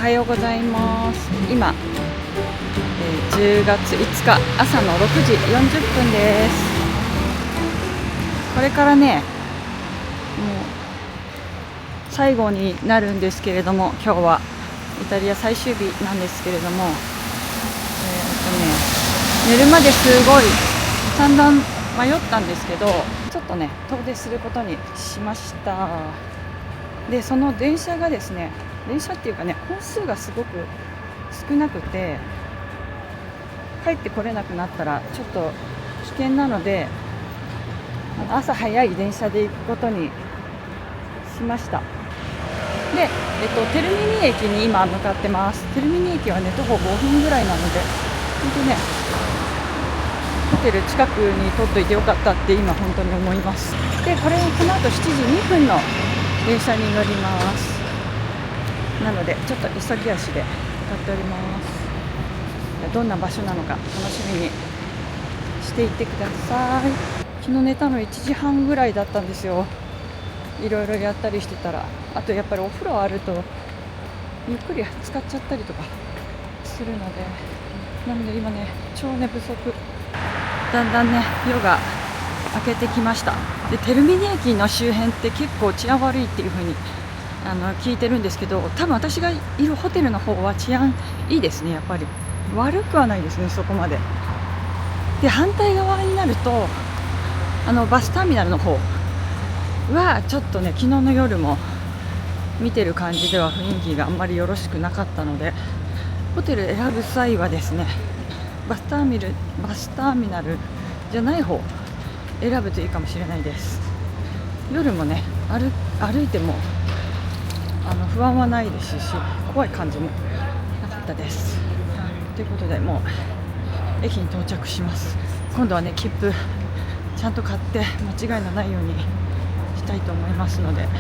はようございます。今、10月5日朝の6時40分です。これからね、もう最後になるんですけれども、今日はイタリア最終日なんですけれども、寝るまですごい散々迷ったんですけど、ちょっとね遠出することにしました。で、その電車がですね、電車っていうかね、本数がすごく少なくて、帰ってこれなくなったらちょっと危険なので、朝早い電車で行くことにしました。で、テルミニ駅に今向かってます。テルミニ駅はね徒歩5分ぐらいなので、本当ね、ホテル近くに取っといてよかったって今本当に思います。で、この後7時2分の電車に乗ります。なのでちょっと急ぎ足で向かっております。どんな場所なのか楽しみにしていってください。昨日寝たの1時半ぐらいだったんですよ。いろいろやったりしてたら、あとやっぱりお風呂あるとゆっくり使っちゃったりとかするので、なので今ね超寝不足。だんだんね夜が明けてきました。で、テルミニ駅の周辺って結構治安悪いっていう風に聞いてるんですけど、多分私がいるホテルの方は治安いいですね。やっぱり悪くはないですね、そこまで。で、反対側になるとバスターミナルの方はちょっとね、昨日の夜も見てる感じでは雰囲気があんまりよろしくなかったので、ホテル選ぶ際はですね、バスターミナルじゃない方選ぶといいかもしれないです。夜もね歩いても不安はないですし、怖い感じもなかったです。ということで、もう駅に到着します。今度はね切符ちゃんと買って間違いのないようにしたいと思いますので、行っ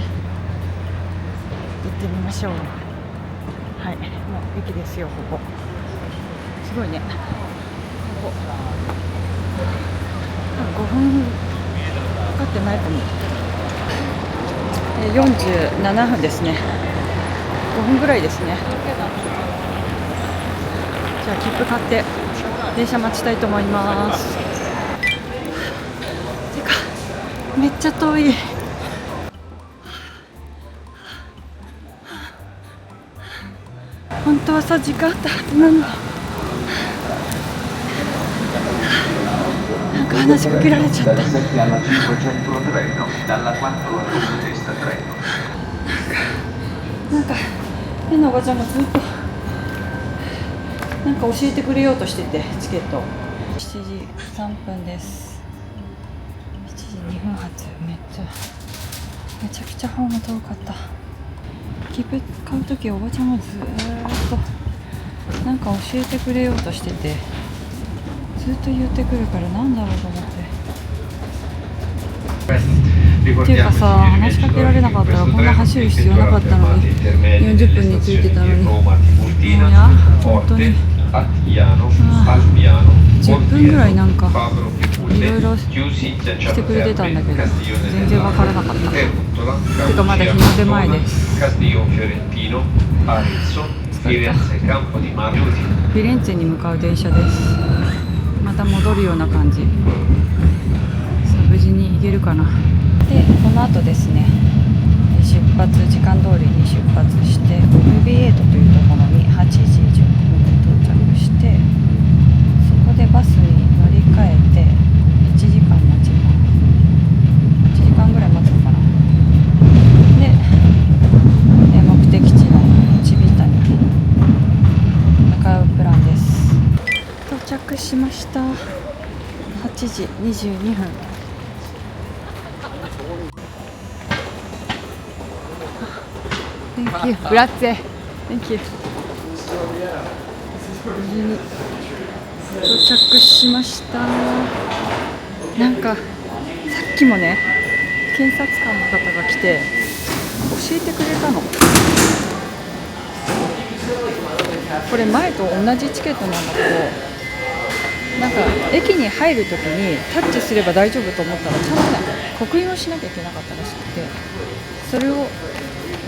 てみましょう。はい、もう駅ですよ。ここすごいね。ここ5分かかってないかも。47分ですね。5分ぐらいですね。じゃあ切符買って電車待ちたいと思います。てかめっちゃ遠い。本当はさ、時間あったはずなの。なんか話しかけられちゃった。なんか変なおばちゃんがずっとなんか教えてくれようとしてて、チケット。7時3分です。7時2分発。めちゃくちゃホーム遠かった。切符買うときおばちゃんがずーっとなんか教えてくれようとしてて、ずっと言ってくるからなんだろうと思って。っていうかさ、話しかけられなかったらこんな走る必要なかったのに、40分についてたのに、もうや本当に10分ぐらいなんかいろいろしてくれてたんだけど、全然わからなかった。てかまだ日の出前です。フィレンツェに向かう電車です。また戻るような感じ。さあ無事に行けるかな。で、この後ですね、時間通りに出発してオルビエートというところに8時10分で到着して、そこでバスに乗り換えて1時間待ちます。1時間ぐらい待つのかな。で、目的地のチビタに向かうプランです。到着しました。8時22分。Thank you. Grazie. Thank you. 無事に到着しました。なんかさっきもね、検察官の方が来て教えてくれたの。これ前と同じチケットなんだけど、なんか駅に入るときにタッチすれば大丈夫と思ったら、ちゃんとね刻印をしなきゃいけなかったらしくて、それを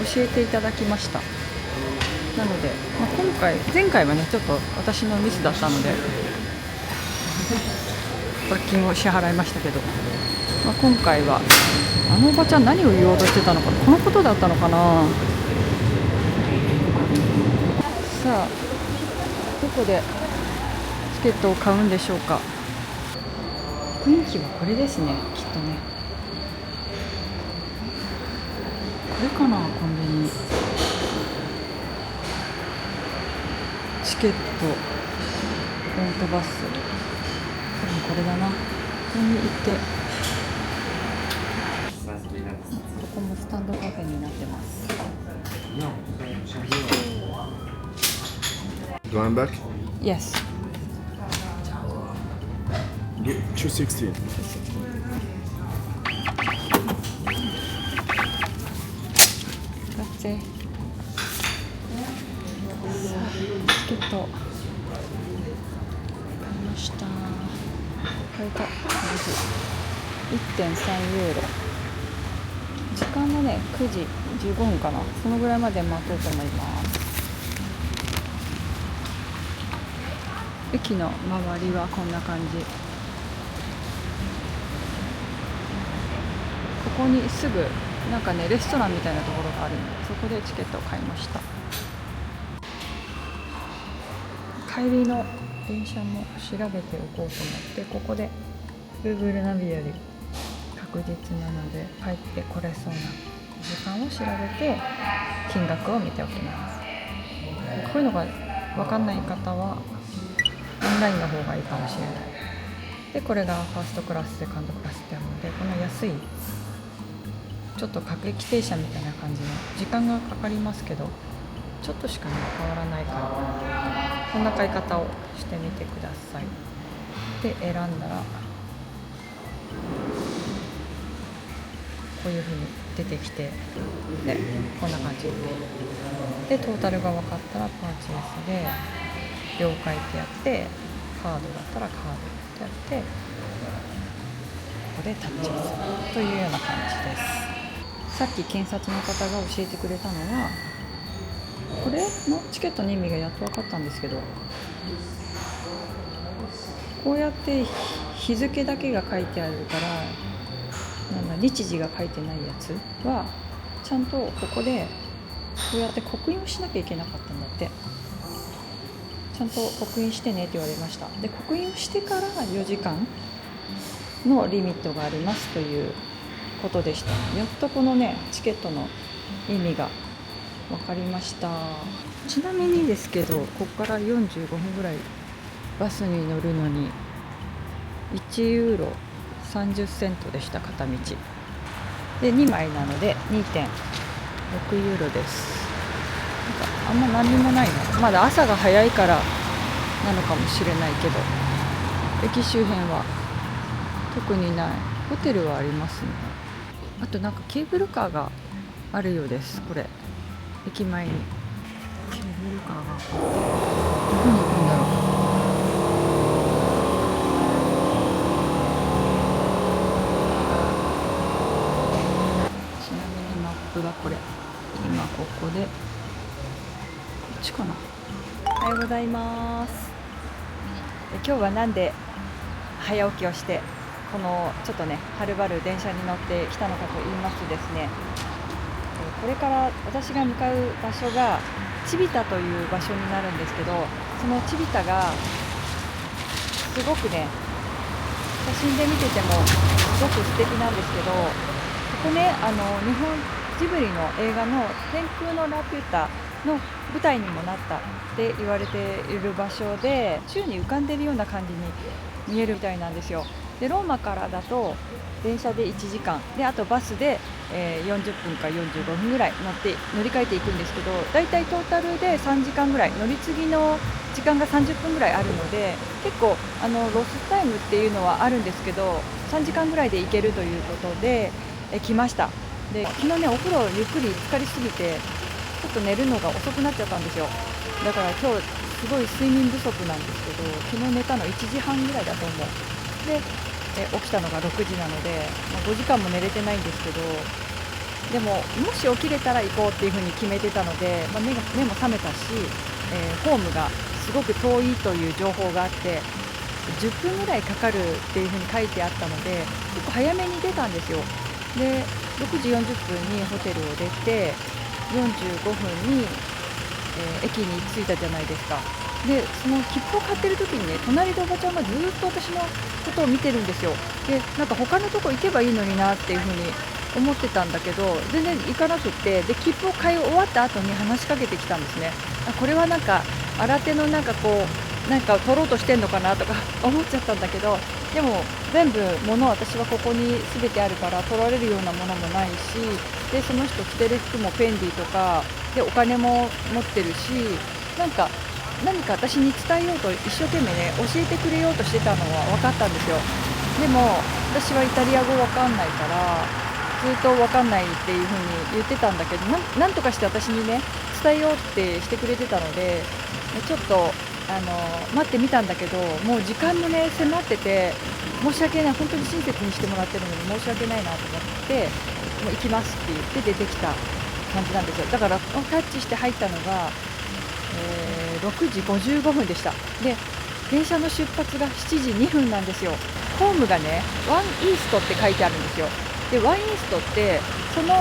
教えていただきました。なので、前回はねちょっと私のミスだったので罰金を支払いましたけど、今回はあのおばちゃん何を言おうとしてたのか、このことだったのかな。さあどこでチケットを買うんでしょうか。雰囲気はこれですね、きっとね。これかな、コンビニ。チケット、フロントバス、多分これだな。ここに行って、ここもスタンドカフェになってます。Going back? Yes. 216. Grazie. チケット買いました。買えた。1.3 ユーロ。時間はね9時15分かな。そのぐらいまで待とうと思います。駅の周りはこんな感じ。ここにすぐなんかねレストランみたいなところがあるので、そこでチケットを買いました。帰りの電車も調べておこうと思って、ここで Google ナビより確実なので帰ってこれそうな時間を調べて金額を見ておきます。こういうのが分かんない方はオンラインの方がいいかもしれない。でこれがファーストクラス、セカンドクラスってあるので、この安いちょっと各駅停車みたいな感じの時間がかかりますけど、ちょっとしかね変わらないから、こんな買い方をしてみてください。で選んだらこういう風に出てきて、でこんな感じでトータルが分かったらパーチェイスで了解ってやって、カードだったらカードってやって、ここでタッチをするというような感じです。さっき検察の方が教えてくれたのは、これのチケットの意味がやっと分かったんですけど、こうやって日付だけが書いてあるから、日時が書いてないやつはちゃんとここでこうやって刻印をしなきゃいけなかったんだって。ちゃんと刻印してねって言われました。で刻印をしてから4時間のリミットがありますということでした。やっとこのねチケットの意味が分かりました。ちなみにですけど、ここから45分ぐらいバスに乗るのに1ユーロ30セントでした、片道で。2枚なので 2.6 ユーロです。あんま何にもないな。まだ朝が早いからなのかもしれないけど、駅周辺は特にない。ホテルはありますね。あとなんかケーブルカーがあるようです。これ駅前にケーブルカーがどこに行くんだろう。ちなみにマップはこれ、今ここでこっちかな。おはようございます。今日はなんで早起きをしてこのちょっとねはるばる電車に乗ってきたのかと言いますとですね、これから私が向かう場所がチビタという場所になるんですけど、そのチビタがすごくね写真で見ててもすごく素敵なんですけど、ここね日本ジブリの映画の天空のラピュタの舞台にもなったって言われている場所で、宙に浮かんでいるような感じに見えるみたいなんですよ。でローマからだと電車で1時間で、あとバスで、40分か45分ぐらい乗り換えていくんですけど、だいたいトータルで3時間ぐらい、乗り継ぎの時間が30分ぐらいあるので、結構ロスタイムっていうのはあるんですけど、3時間ぐらいで行けるということで、来ました。で昨日ねお風呂ゆっくり浸かりすぎてちょっと寝るのが遅くなっちゃったんですよ。だから今日すごい睡眠不足なんですけど、昨日寝たの1時半ぐらいだと思う。で起きたのが6時なので、5時間も寝れてないんですけど、でももし起きれたら行こうっていうふうに決めてたので、目も覚めたし、ホームがすごく遠いという情報があって10分ぐらいかかるっていうふうに書いてあったので結構早めに出たんですよ。で6時40分にホテルを出て45分に、駅に着いたじゃないですか。でその切符を買ってる時にね隣でおばちゃんがずっと私のことを見てるんですよ。でなんか他のとこ行けばいいのになっていうふうに思ってたんだけど全然行かなくってで切符を買い終わった後に話しかけてきたんですね。これはなんか新手のなんかなんか取ろうとしてんのかなとか思っちゃったんだけどでも全部物私はここに全てあるから取られるようなものもないしでその人着てる服もペンディとかでお金も持ってるしなんか何か私に伝えようと一生懸命ね教えてくれようとしてたのは分かったんですよ。でも私はイタリア語分かんないからずっと分かんないっていう風に言ってたんだけどなんとかして私にね伝えようってしてくれてたのでちょっと待ってみたんだけどもう時間もね迫ってて申し訳ない本当に親切にしてもらってるのに申し訳ないなと思ってもう行きますって言って出てきた感じなんですよ。だからタッチして入ったのが6時55分でした。で電車の出発が7時2分なんですよ。ホームがねワンイーストって書いてあるんですよ。でワンイーストってその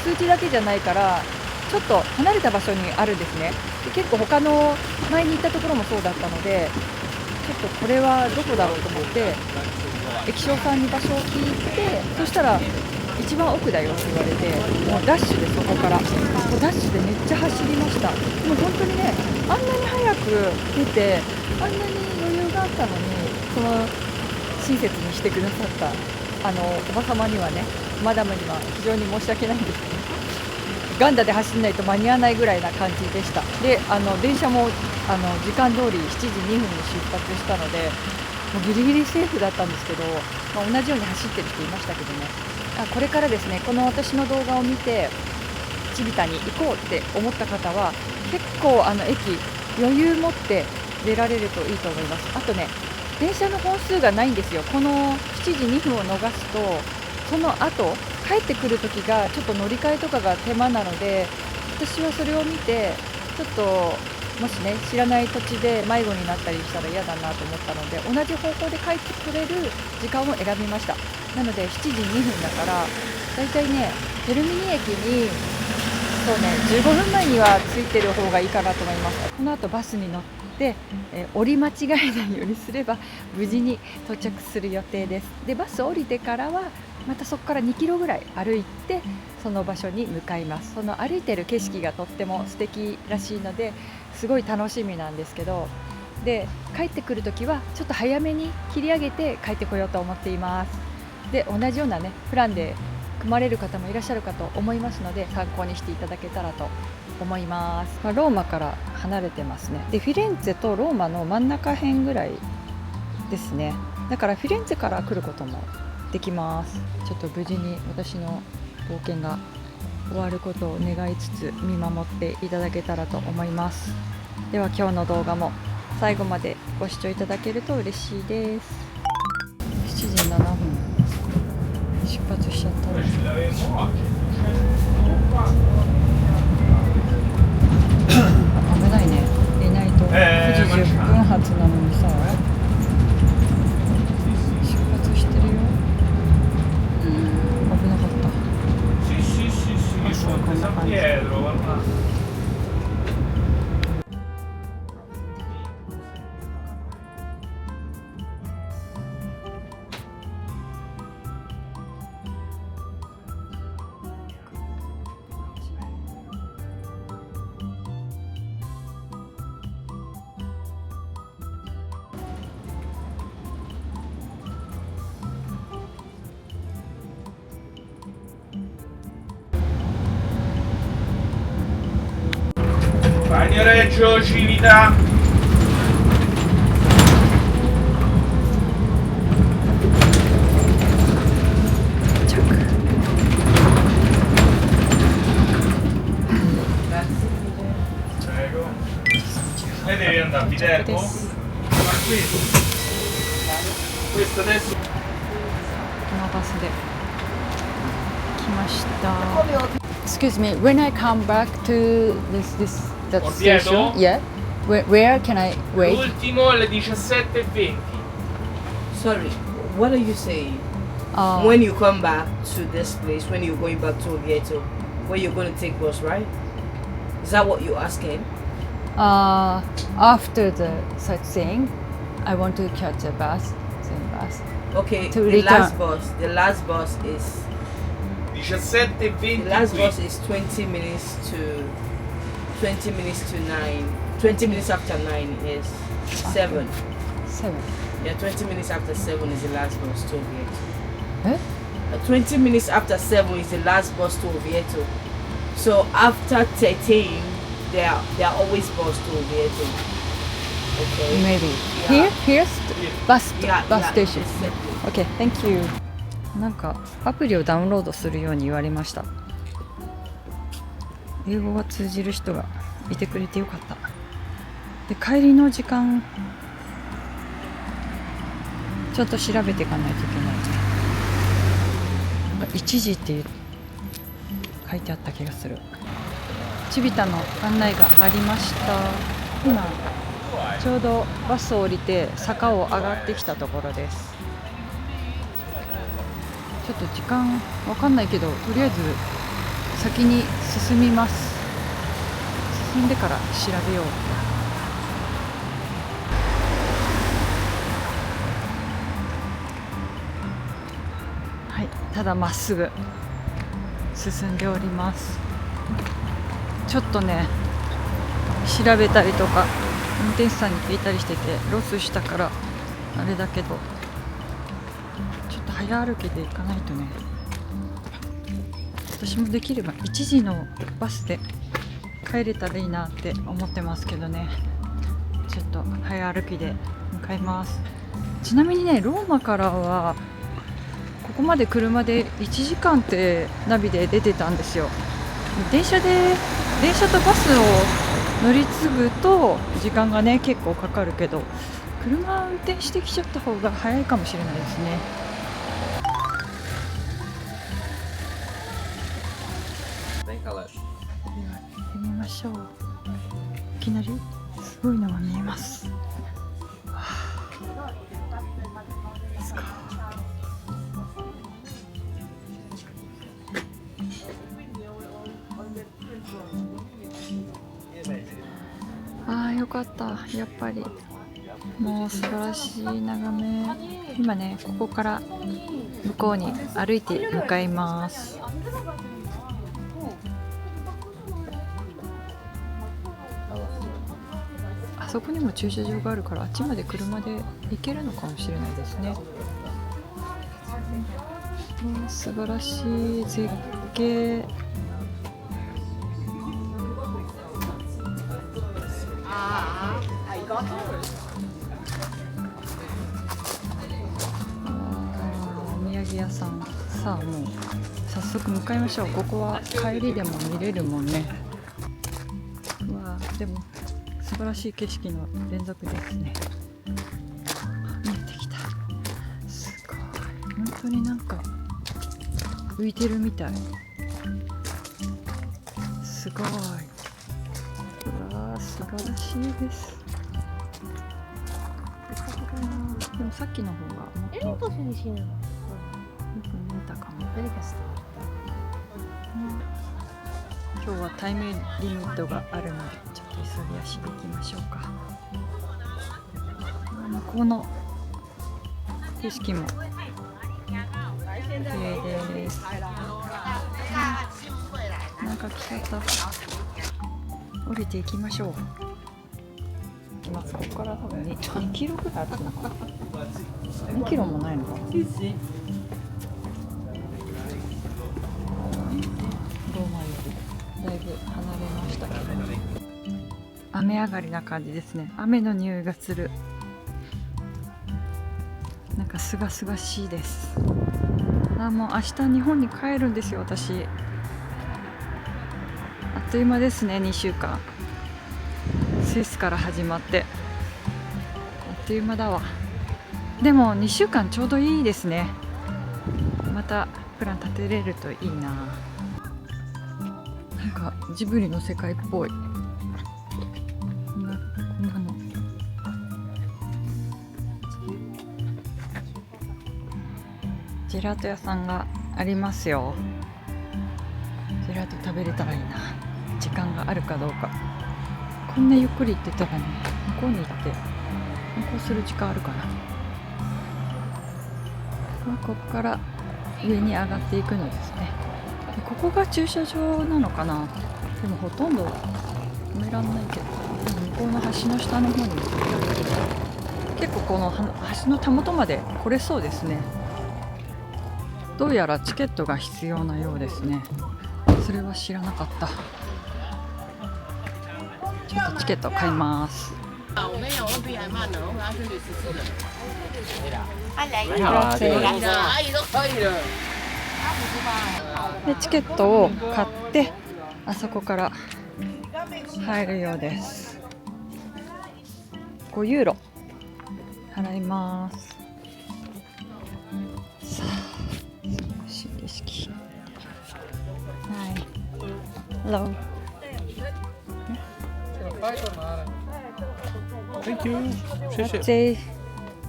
数字だけじゃないからちょっと離れた場所にあるんですね。で結構他の前に行ったところもそうだったのでちょっとこれはどこだろうと思って駅長さんに場所を聞いてそしたら一番奥だよって言われてもうダッシュでそこからもうダッシュでめっちゃ走りました。もう本当にねあんなに早く出てあんなに余裕があったのにその親切にしてくださったおば様にはねマダムには非常に申し訳ないんですけどガンダで走らないと間に合わないぐらいな感じでした。で電車も時間通り7時2分に出発したのでもうギリギリセーフだったんですけど、同じように走ってる人いましたけどねこれからですねこの私の動画を見てチビタに行こうって思った方は結構駅余裕持って出られるといいと思います。あとね電車の本数がないんですよ。この7時2分を逃すとその後帰ってくる時がちょっと乗り換えとかが手間なので私はそれを見てちょっともしね知らない土地で迷子になったりしたら嫌だなと思ったので同じ方向で帰ってくれる時間を選びました。なので7時2分だからだいたいねテルミニ駅にそうね15分前には着いてる方がいいかなと思います。この後バスに乗って折り間違えないようにすれば無事に到着する予定です。でバス降りてからはまたそこから2キロぐらい歩いてその場所に向かいます。その歩いてる景色がとっても素敵らしいのですごい楽しみなんですけどで帰ってくるときはちょっと早めに切り上げて帰ってこようと思っています。で同じようなねプランで組まれる方もいらっしゃるかと思いますので参考にしていただけたらと思います。ローマから離れてますね。でフィレンツェとローマの真ん中辺ぐらいですね。だからフィレンツェから来ることもできます。ちょっと無事に私の冒険が終わることを願いつつ見守っていただけたらと思います。では今日の動画も最後までご視聴いただけると嬉しいです。7時7分出発しちゃったの。危ないね。いないと9時10分発なのにさ出発してるよ。危なかった。朝はこんな感じ。Bagnoregio Civita. Prego. E devi andare a Viterbo? Ma qui. Questo adesso. このバスで来ました。Excuse me, when I come back to that Oviedo? station, yeah, where can I wait? L'ultimo alle 17:20. Sorry, what are you saying? When you come back to this place, when you're going back to Oviedo, where you're going to take bus, right? Is that what you're asking? After the sightseeing, I want to catch a bus. Okay, To the return. last bus is 17:20. the last bus is 20 minutes to 9. 20 minutes after 9 is 7. 7. Yeah, 20 minutes after 7 is the last bus to Oviedo. Eh? 20 minutes after 7 is the last bus to Oviedo. So after 13, there are always bus to Oviedo. Okay. Maybe. Yeah. Here's bus Yeah, station. exactly. Okay, thank you. なんかアプリをダウンロードするように言われました。英語が通じる人がいてくれてよかった。で、帰りの時間ちょっと調べていかないといけないね。なんか1時って書いてあった気がする。チビタの案内がありました。今ちょうどバスを降りて坂を上がってきたところです。ちょっと時間わかんないけど、とりあえず先に進みます。進んでから調べよう。はい、ただまっすぐ進んでおります。ちょっとね、調べたりとか運転手さんに聞いたりしててロスしたからあれだけど、ちょっと早歩きで行かないとね。私もできれば1時のバスで帰れたらいいなって思ってますけどね。ちょっと早歩きで向かいます。ちなみにね、ローマからはここまで車で1時間ってナビで出てたんですよ。電車とバスを乗り継ぐと時間がね結構かかるけど、車運転してきちゃった方が早いかもしれないですね。では行ってみましょう。いきなりすごいのが見えます。よかった。やっぱりもう素晴らしい眺め。今ね、ここから向こうに歩いて向かいます。あそこにも駐車場があるから、あっちまで車で行けるのかもしれないですね。素晴らしい絶景。お土産屋さん。さあもう早速向かいましょう。ここは帰りでも見れるもんね。うわー、でも素晴らしい景色の連続ですね。見えてきた。すごい、本当になんか浮いてるみたい。すごい。うわー、素晴らしいです。でもさっきの方がもっとよく見えたかも。今日はタイムリミットがあるのでちょっと急ぎ足で行きましょうか。向こうの景色も綺麗です。なんか来ちゃった。降りていきましょう。行きます。ここから多分2キロぐらいあるのかな。2キロもないのかな。ローマよりだいぶ離れましたけど、雨上がりな感じですね。雨の匂いがする。なんかすがすがしいです。もう明日日本に帰るんですよ、私。あっという間ですね。2週間スイスから始まってあっという間だわ。でも2週間ちょうどいいですね。またプラン立てれるといいな。なんかジブリの世界っぽい。こんなの。ジェラート屋さんがありますよ。ジェラート食べれたらいいな。時間があるかどうか。こんなゆっくり行ってたらね、向こうに行って観光する時間あるかな。ここから上に上がっていくのですね。でここが駐車場なのかな。でもほとんど止めらんないけど、向こうの橋の下の方にも止められるけど、結構この橋のたもとまで来れそうですね。どうやらチケットが必要なようですね。それは知らなかった。ちょっとチケット買います。でチケットを買ってあそこから入るようです。5ユーロ払います。さあ、新景色。はい。Hello。Thank you. 谢谢。 Say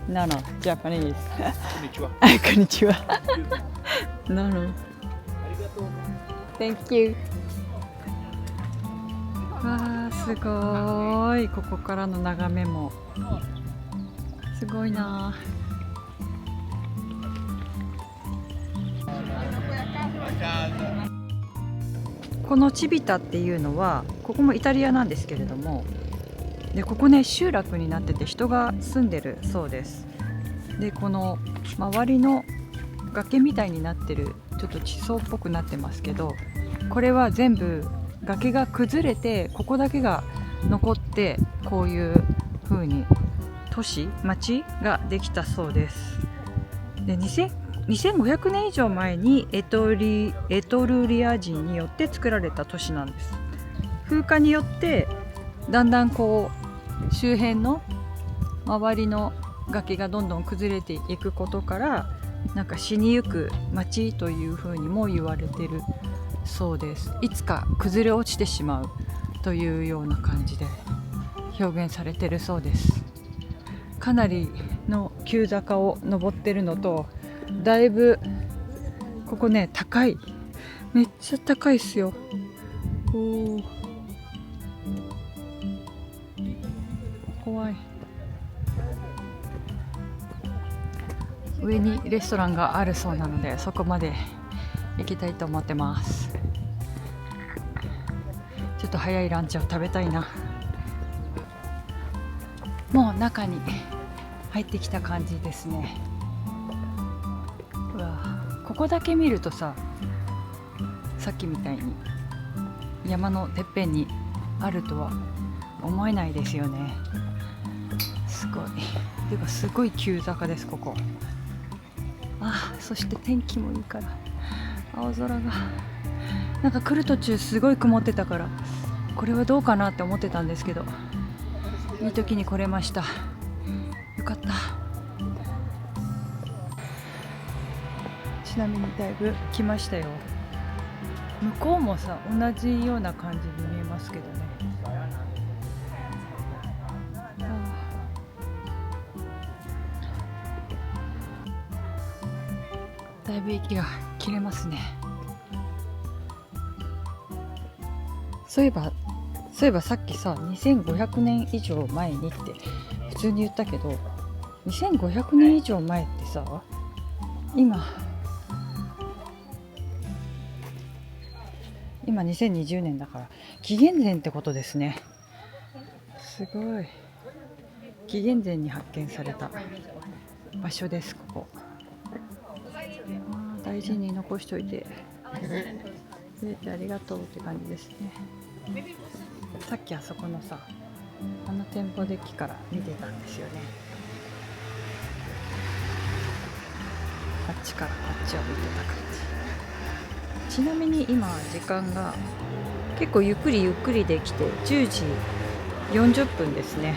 no no Japanese。こんにちは。こんにちは。No no。Thank you。わあすごい。ここからの眺めもすごいな。このチビタっていうのはここもイタリアなんですけれども、でここね集落になってて人が住んでるそうです。でこの周りの崖みたいになってる、ちょっと地層っぽくなってますけど、これは全部崖が崩れてここだけが残って、こういう風に町ができたそうです。で2500年以上前にエトルリア人によって作られた都市なんです。風化によってだんだんこう周辺の周りの崖がどんどん崩れていくことから、なんか死にゆく町というふうにも言われてるそうです。いつか崩れ落ちてしまうというような感じで表現されてるそうです。かなりの急坂を登ってるのと、だいぶここね高い、めっちゃ高いっすよ。おー怖い。上にレストランがあるそうなので、そこまで行きたいと思ってます。ちょっと早いランチを食べたいな。もう中に入ってきた感じですね。うわ、ここだけ見るとさ、さっきみたいに山のてっぺんにあるとは思えないですよね。すごい。てかすごい急坂ですここ。あ、そして天気もいいから青空が、なんか来る途中すごい曇ってたから、これはどうかなって思ってたんですけど、いい時に来れました。よかった。ちなみにだいぶ来ましたよ。向こうもさ同じような感じに見えますけどね。だいぶ息が切れますね。そういえばさっきさ2500年以上前にって普通に言ったけど、2500年以上前ってさ、今2020年だから紀元前ってことですね。すごい。紀元前に発見された場所です。ここ大事に残しておいてくれてありがとうって感じですね。さっきあそこのさ、あの店舗デッキから見てたんですよね。あっちからこっちを見てた感じ。ちなみに今時間が結構ゆっくりできて10時40分ですね。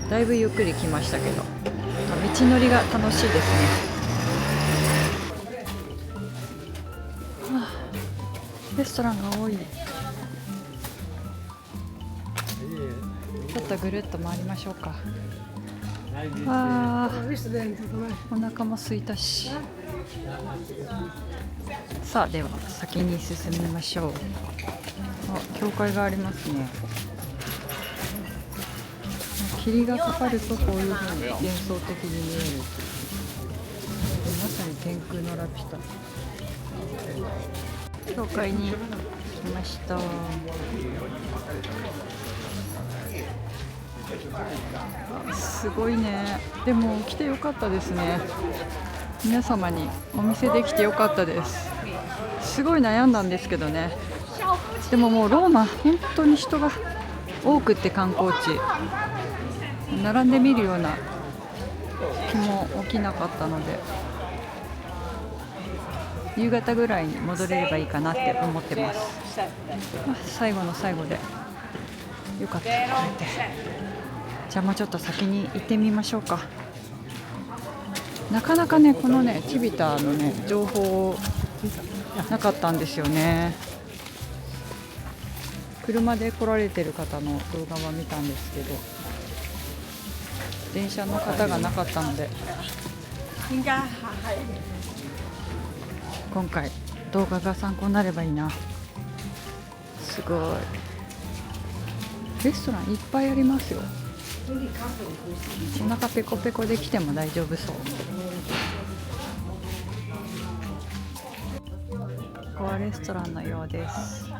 だいぶゆっくり来ましたけど、道のりが楽しいですね。レストランが多い。ちょっとぐるっと回りましょうか。わー、お腹も空いたし。さあでは先に進みましょう。あ、教会がありますね。霧がかかるとこういう風に幻想的に見える。まさに天空のラピュタ。教会に来ました。すごいね。でも来てよかったですね。皆様にお見せできてよかったです。すごい悩んだんですけどね。でももうローマ本当に人が多くって観光地並んでみるような気も起きなかったので、夕方ぐらいに戻れればいいかなって思ってます。最後の最後でよかった来れて。じゃあもうちょっと先に行ってみましょうか。なかなかねこのねチビタのね情報なかったんですよね。車で来られてる方の動画は見たんですけど、電車の方がなかったので、今回動画が参考になればいいな。すごいレストランいっぱいありますよ。お腹ペコペコで来ても大丈夫そう。ここはレストランのようです。じ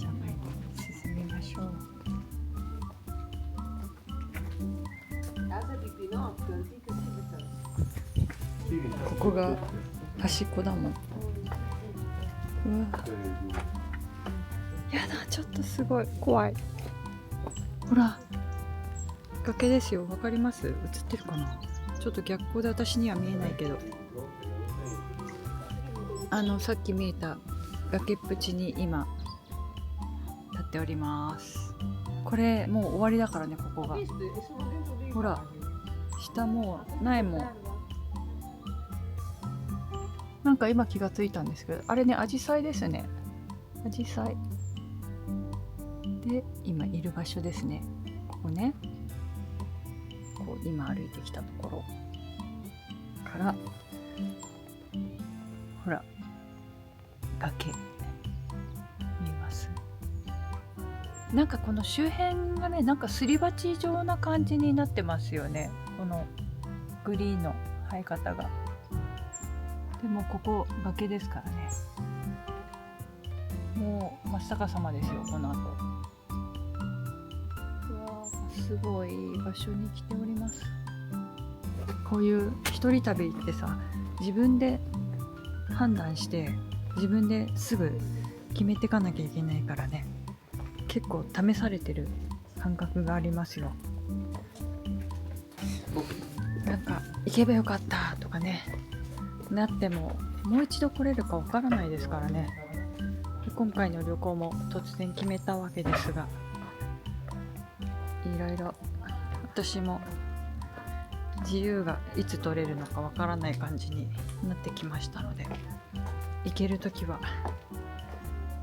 ゃあ進みましょう。ここが端っこだもん。うわ、やだ、ちょっとすごい怖い。ほら崖ですよ。わかります？映ってるかな。ちょっと逆光で私には見えないけど、さっき見えた崖っぷちに今立っております。これもう終わりだからね、ここが。ほら下もうないもん。なんか今気がついたんですけど、あれね、アジサイですね。アジサイで今いる場所ですね。ここね、こう今歩いてきたところからほら崖見えます？なんかこの周辺がね、なんかすり鉢状な感じになってますよね、このグリーンの生え方が。でもここ崖ですからね、もう真っ逆さまですよ、この後。うわー、すごい場所に来ております。こういう一人旅ってさ、自分で判断して自分ですぐ決めていかなきゃいけないからね、結構試されてる感覚がありますよ。なんか行けばよかったとかねなっても、もう一度来れるかわからないですからね。今回の旅行も突然決めたわけですが、いろいろ私も自由がいつ取れるのかわからない感じになってきましたので、行けるときは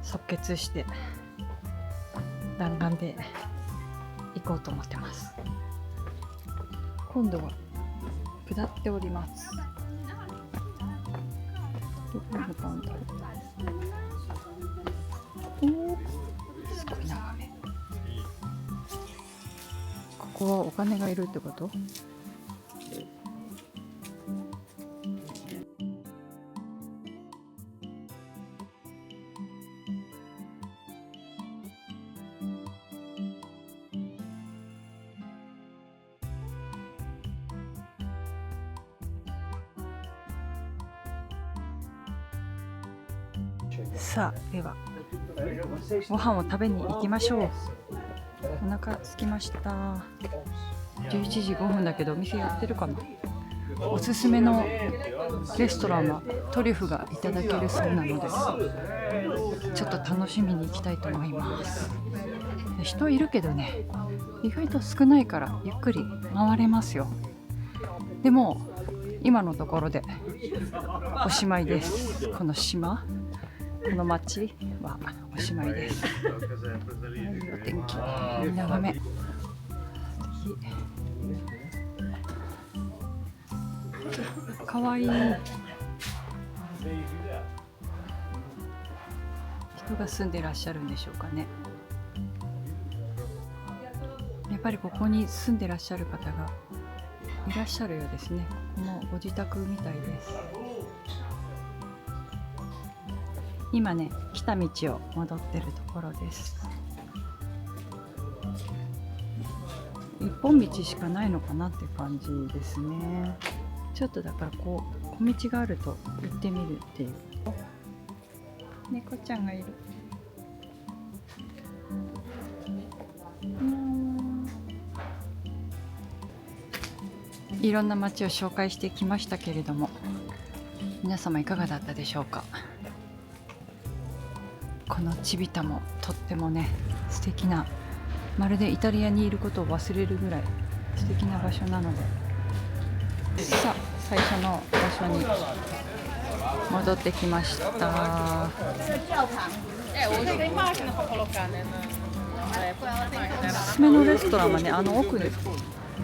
即決して弾丸で行こうと思ってます。今度は下っております。どこに向かうんだろう。おー、すごい眺め。ここはお金がいるってこと？さあではご飯を食べに行きましょう。お腹空きました。11時5分だけどお店やってるかな。おすすめのレストランはトリュフがいただけるそうなので、ちょっと楽しみに行きたいと思います。人いるけどね、意外と少ないからゆっくり回れますよ。でも今のところでおしまいです。この島、この町はおしまいです。お天気眺め、かわいい。人が住んでらっしゃるんでしょうかね。やっぱりここに住んでらっしゃる方がいらっしゃるようですね。ここもご自宅みたいです。今ね、来た道を戻ってるところです。一本道しかないのかなって感じですね。ちょっとだからこう小道があると行ってみるっていう。猫ちゃんがいる。いろんな街を紹介してきましたけれども、皆様いかがだったでしょうか。このチビタもとってもね、素敵な、まるでイタリアにいることを忘れるぐらい素敵な場所なので、さあ最初の場所に戻ってきました。おすすめのレストランはね、あの奥で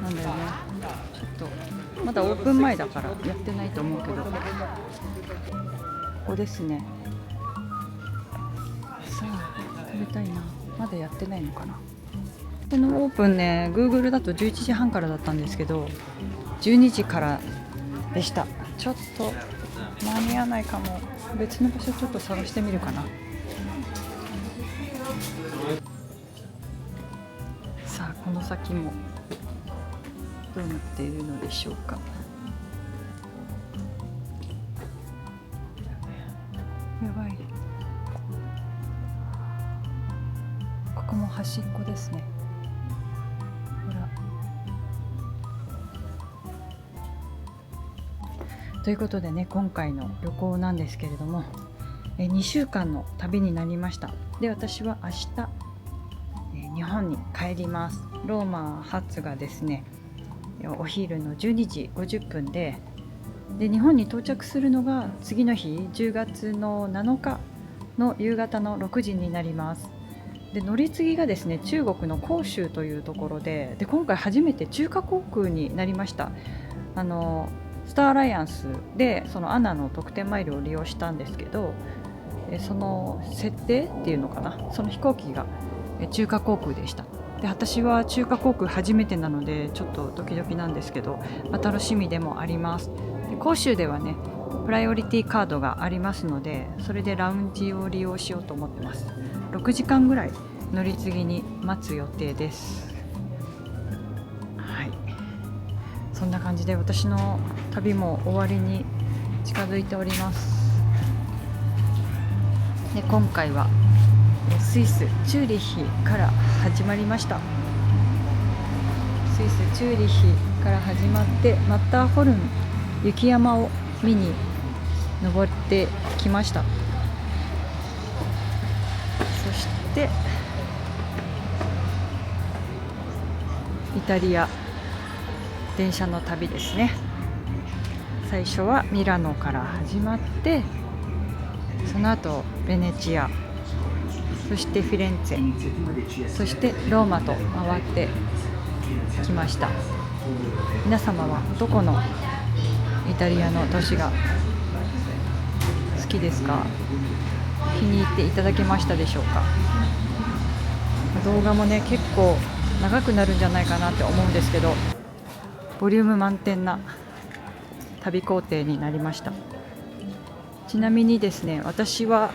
なんだよね。ちょっとまだオープン前だからやってないと思うけど、ここですね。さあ食べたいな。まだやってないのかな。このオープンね、 Google だと11時半からだったんですけど12時からでした。ちょっと間に合わないかも。別の場所ちょっと探してみるかな。さあこの先もどうなっているのでしょうか。やばい、ここも端っこですね。ほら。ということでね、今回の旅行なんですけれども、2週間の旅になりました。で、私は明日、日本に帰ります。ローマ発がですね、お昼の12時50分で、日本に到着するのが次の日10月の7日の夕方の6時になります。で、乗り継ぎがですね、中国の広州というところで、今回初めて中華航空になりました。スターアライアンスでそのアナの特典マイルを利用したんですけど、その設定っていうのかな、その飛行機が中華航空でした。で、私は中華航空初めてなのでちょっとドキドキなんですけど、楽しみでもあります。で、広州ではね、プライオリティカードがありますので、それでラウンジを利用しようと思ってます。6時間ぐらい乗り継ぎに待つ予定です。はい、そんな感じで私の旅も終わりに近づいております。で、今回はスイスチューリッヒから始まりました。スイスチューリッヒから始まって、マッターホルン雪山を見に登ってきました。そしてイタリア電車の旅ですね。最初はミラノから始まって、その後ベネチア、そしてフィレンツェ、そしてローマと回ってきました。皆様はどこのイタリアの都市が好きですか？気に入っていただけましたでしょうか？動画もね、結構長くなるんじゃないかなって思うんですけど、ボリューム満点な旅行程になりました。ちなみにですね、私は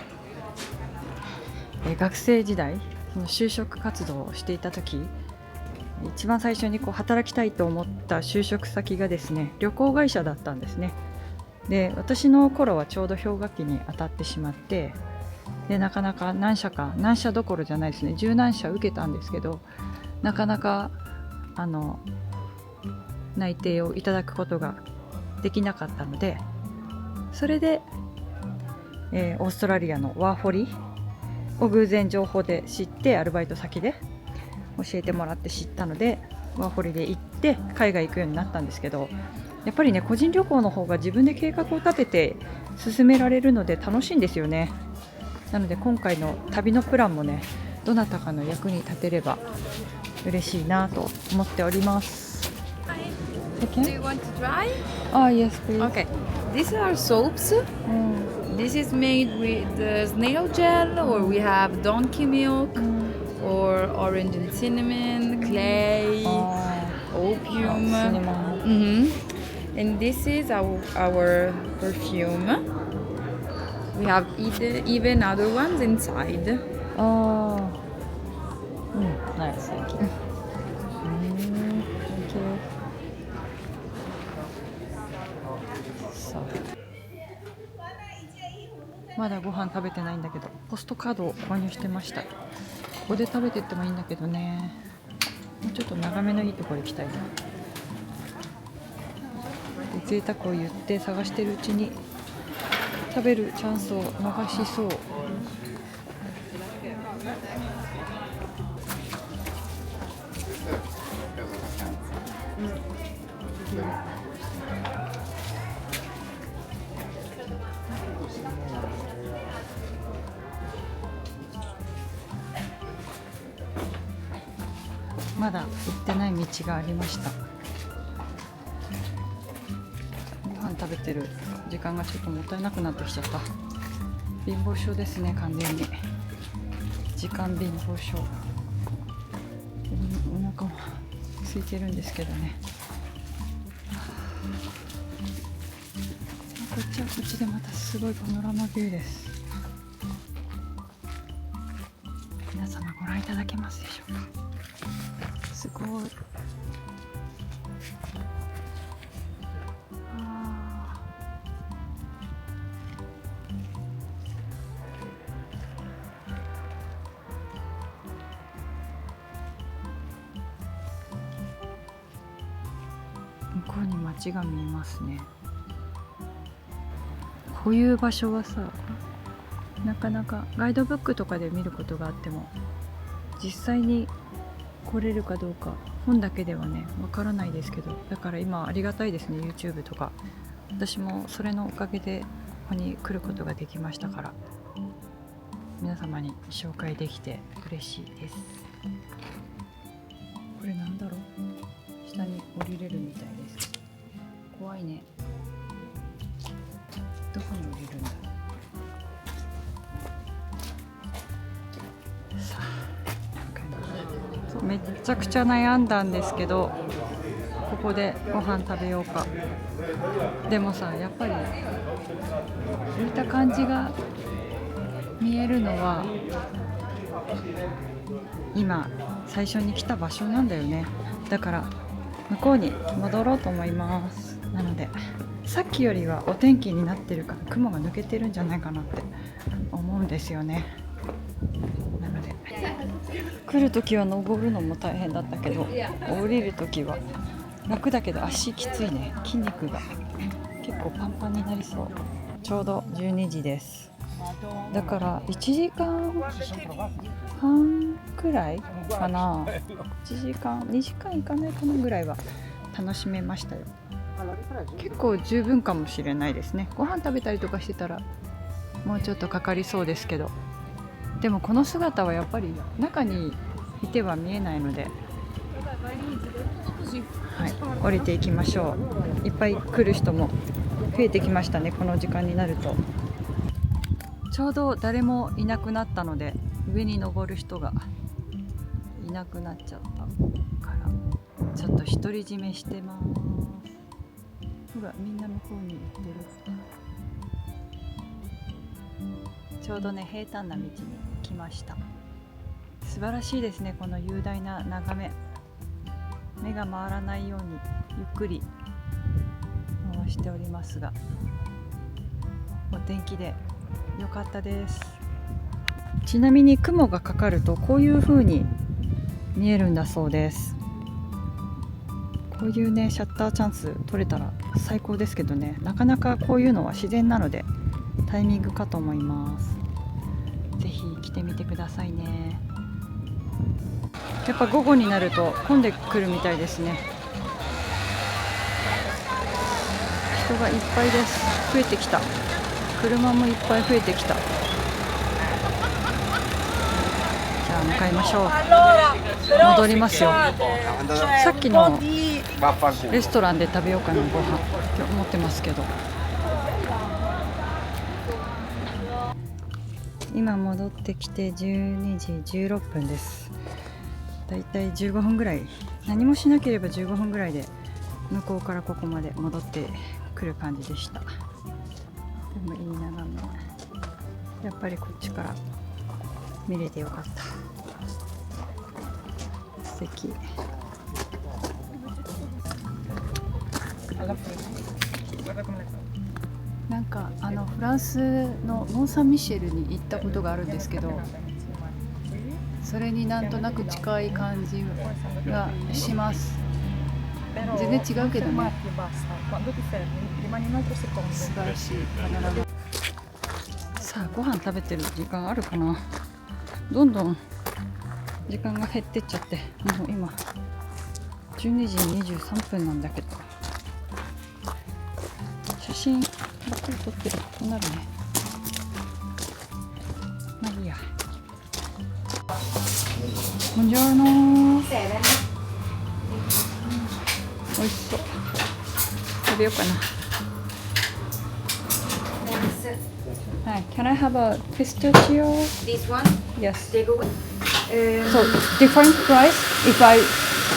学生時代、その就職活動をしていた時、一番最初に働きたいと思った就職先がですね、旅行会社だったんですね。で、私の頃はちょうど氷河期に当たってしまって、で、なかなか何社どころじゃないですね、十何社受けたんですけど、なかなか内定をいただくことができなかったので、それで、オーストラリアのワーホリを偶然情報で知って、アルバイト先で教えてもらって知ったのでワーホリで行って海外行くようになったんですけど、やっぱりね個人旅行の方が自分で計画を立てて進められるので楽しいんですよね。なので今回の旅のプランもねどなたかの役に立てれば嬉しいなと思っております。 Do you want to try? Oh yes please. Okay. These are soaps. This is made with snail gel, or we have donkey milk, or orange and cinnamon, clay, opium. And this is our perfume. We have even other ones inside. Oh, nice. Thank you. Thank you. さあまだご飯食べてないんだけどポストカードを購入してました。ここで食べてってもいいんだけどね、もうちょっと眺めのいいところ行きたいな。で贅沢を言って探してるうちに食べるチャンスを逃しそう。まだ行ってない道がありました。ご飯食べてる時間がちょっともったいなくなってきちゃった。貧乏症ですね、完全に。時間貧乏症。お腹も空いてるんですけどね。こっちはこっちでまたすごいパノラマビューです。皆様ご覧いただけますでしょうか。すごい。向こうに街が見えますね。こういう場所はさ、なかなかガイドブックとかで見ることがあっても実際に来れるかどうか本だけではねわからないですけど、だから今ありがたいですね、 YouTube とか。私もそれのおかげでここに来ることができましたから、皆様に紹介できて嬉しいです。これなんだろう、下に降りれるみたいです。怖いね。どこに降りるんだろう。さあ、めっちゃくちゃ悩んだんですけど、ここでご飯食べようか。でもさ、やっぱり見た感じが見えるのは今最初に来た場所なんだよね。だから向こうに戻ろうと思います。なのでさっきよりはお天気になってるから雲が抜けてるんじゃないかなって思うんですよね。なので来るときは登るのも大変だったけど、降りるときは楽だけど足きついね。筋肉が結構パンパンになりそう。ちょうど12時です。だから1時間半くらいかな。1時間2時間いかないかなぐらいは楽しめましたよ。結構十分かもしれないですね。ご飯食べたりとかしてたらもうちょっとかかりそうですけど、でもこの姿はやっぱり中にいては見えないので、はい、降りていきましょう。いっぱい来る人も増えてきましたね、この時間になると。ちょうど誰もいなくなったので上に登る人がいなくなっちゃったからちょっと独り占めしてます。ほら、みんな向こうに行ってる。ちょうどね、平坦な道に来ました。素晴らしいですね、この雄大な眺め。目が回らないようにゆっくり回しておりますが、お天気で良かったです。ちなみに雲がかかるとこういう風に見えるんだそうです。こういうねシャッターチャンス取れたら最高ですけどね、なかなかこういうのは自然なのでタイミングかと思います。ぜひ来てみてくださいね。やっぱ午後になると混んでくるみたいですね。人がいっぱいです。増えてきた。車もいっぱい増えてきた。じゃあ向かいましょう。戻りますよ。さっきのレストランで食べようかな、ご飯って思ってますけど。今戻ってきて12時16分です。だいたい15分ぐらい、何もしなければ15分ぐらいで向こうからここまで戻ってくる感じでした。でもいい眺め。やっぱりこっちから見れてよかった。素敵。なんかフランスのモン・サン・ミシェルに行ったことがあるんですけど、それになんとなく近い感じがします。全然違うけどね。素晴らしいパノラマ。さあご飯食べてる時間あるかな。どんどん時間が減ってっちゃって、もう今12時23分なんだけど、写真ばっかり撮ってるとなるね。まあいいや。ボンジョルノー。美味しそう。食べようかな。はい。Can I have a pistachio? This one? Yes. Take away. So different price if I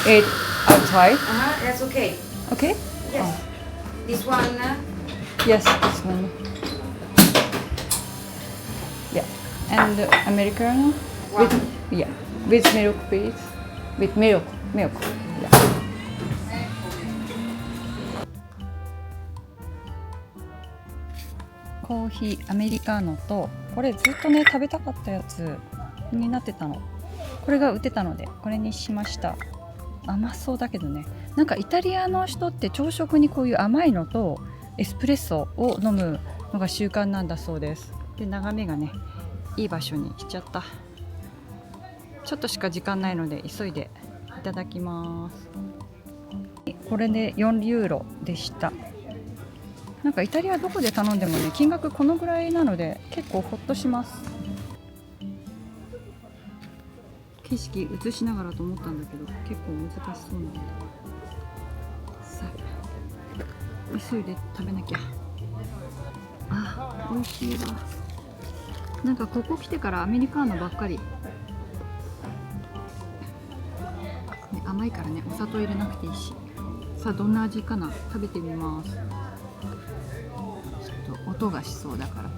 eat outside. That's okay. Okay? Yes. This one. Yes, this one. Yeah. And Americano with yeah, with milk please. With milk. Yeah. コーヒーアメリカーノと、これずっとね食べたかったやつになってたの。これが売ってたのでこれにしました。甘そうだけどね。なんかイタリアの人って朝食にこういう甘いのとエスプレッソを飲むのが習慣なんだそうです。で眺めがねいい場所にしちゃった。ちょっとしか時間ないので急いでいただきます。これで4ユーロでした。なんかイタリアどこで頼んでもね金額このぐらいなので結構ホッとします。景色映しながらと思ったんだけど結構難しそうなんだ。さあ急いで食べなきゃ。あ、美味しいわ。なんかここ来てからアメリカーノばっかり、ね、甘いからねお砂糖入れなくていいし。さあどんな味かな、食べてみます。ちょっと音がしそうだから。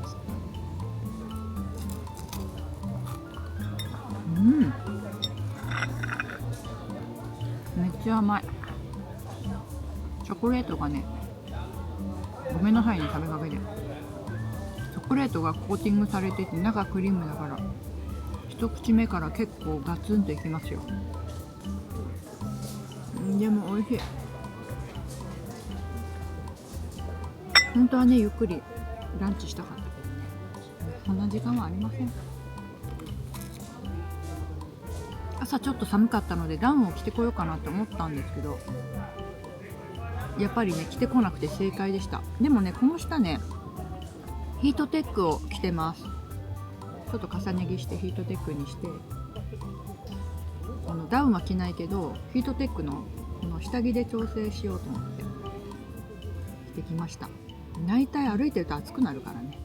めっちゃ甘い。チョコレートがね、ごめんなさいね食べかけで。チョコレートがコーティングされてて中クリームだから一口目から結構ガツンといきますよ。でも美味しい。本当はねゆっくりランチしたかったけどね、そんな時間はありません。朝ちょっと寒かったのでダウンを着てこようかなって思ったんですけど、やっぱりね着てこなくて正解でした。でもねこの下ねヒートテックを着てます。ちょっと重ね着してヒートテックにして、このダウンは着ないけどヒートテックのこの下着で調整しようと思って着てきました。大体歩いてると暑くなるからね、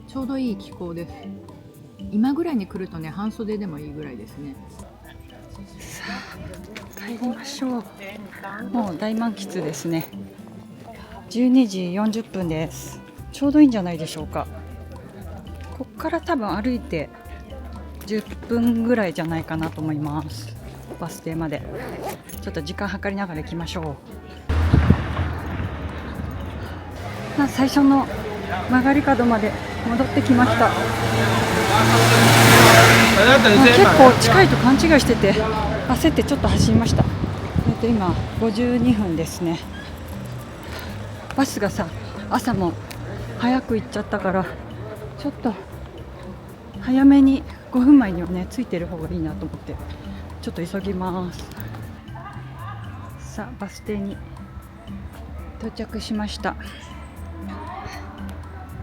ちょうどいい気候です。今ぐらいに来るとね半袖でもいいぐらいですね。さあ帰りましょう。もう大満喫ですね。12時40分です。ちょうどいいんじゃないでしょうか。こっから多分歩いて10分ぐらいじゃないかなと思います。バス停までちょっと時間計りながら行きましょう。最初の曲がり角まで戻ってきました。結構近いと勘違いしてて焦ってちょっと走りました。今52分ですね。バスがさ朝も早く行っちゃったからちょっと早めに5分前にはねついてる方がいいなと思ってちちょっと急ぎます。さあバス停に到着しました。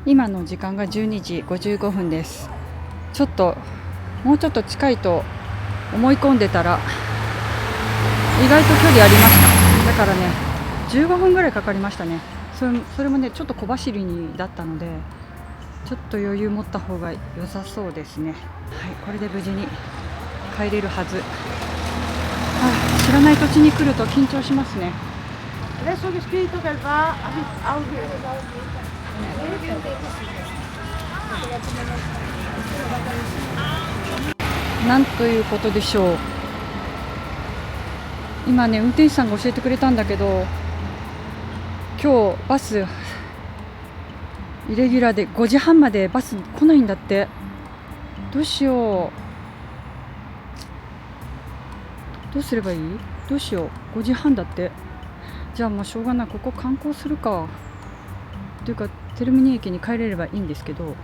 今の時間が12時55分です。ちょっともうちょっと近いと思い込んでたら意外と距離ありました。だからね15分ぐらいかかりましたね。それもねちょっと小走りだったのでちょっと余裕持った方が良さそうですね。はい、これで無事に帰れるはず。知らない土地に来ると緊張しますね。なんということでしょう。今ね運転手さんが教えてくれたんだけど、今日バスイレギュラーで5時半までバス来ないんだって。どうしよう、どうすればいい？どうしよう、5時半だって。じゃあまあしょうがない、ここ観光するか。というかテルミニ駅に帰れればいいんですけど、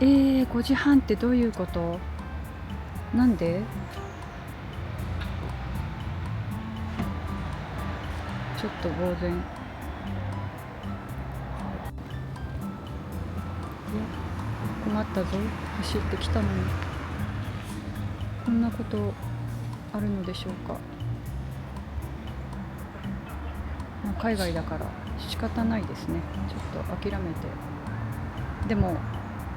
5時半ってどういうこと？なんで？ちょっと呆然。困ったぞ、走ってきたのにこんなことあるのでしょうか。まあ、海外だから仕方ないですね。ちょっと諦めて。でも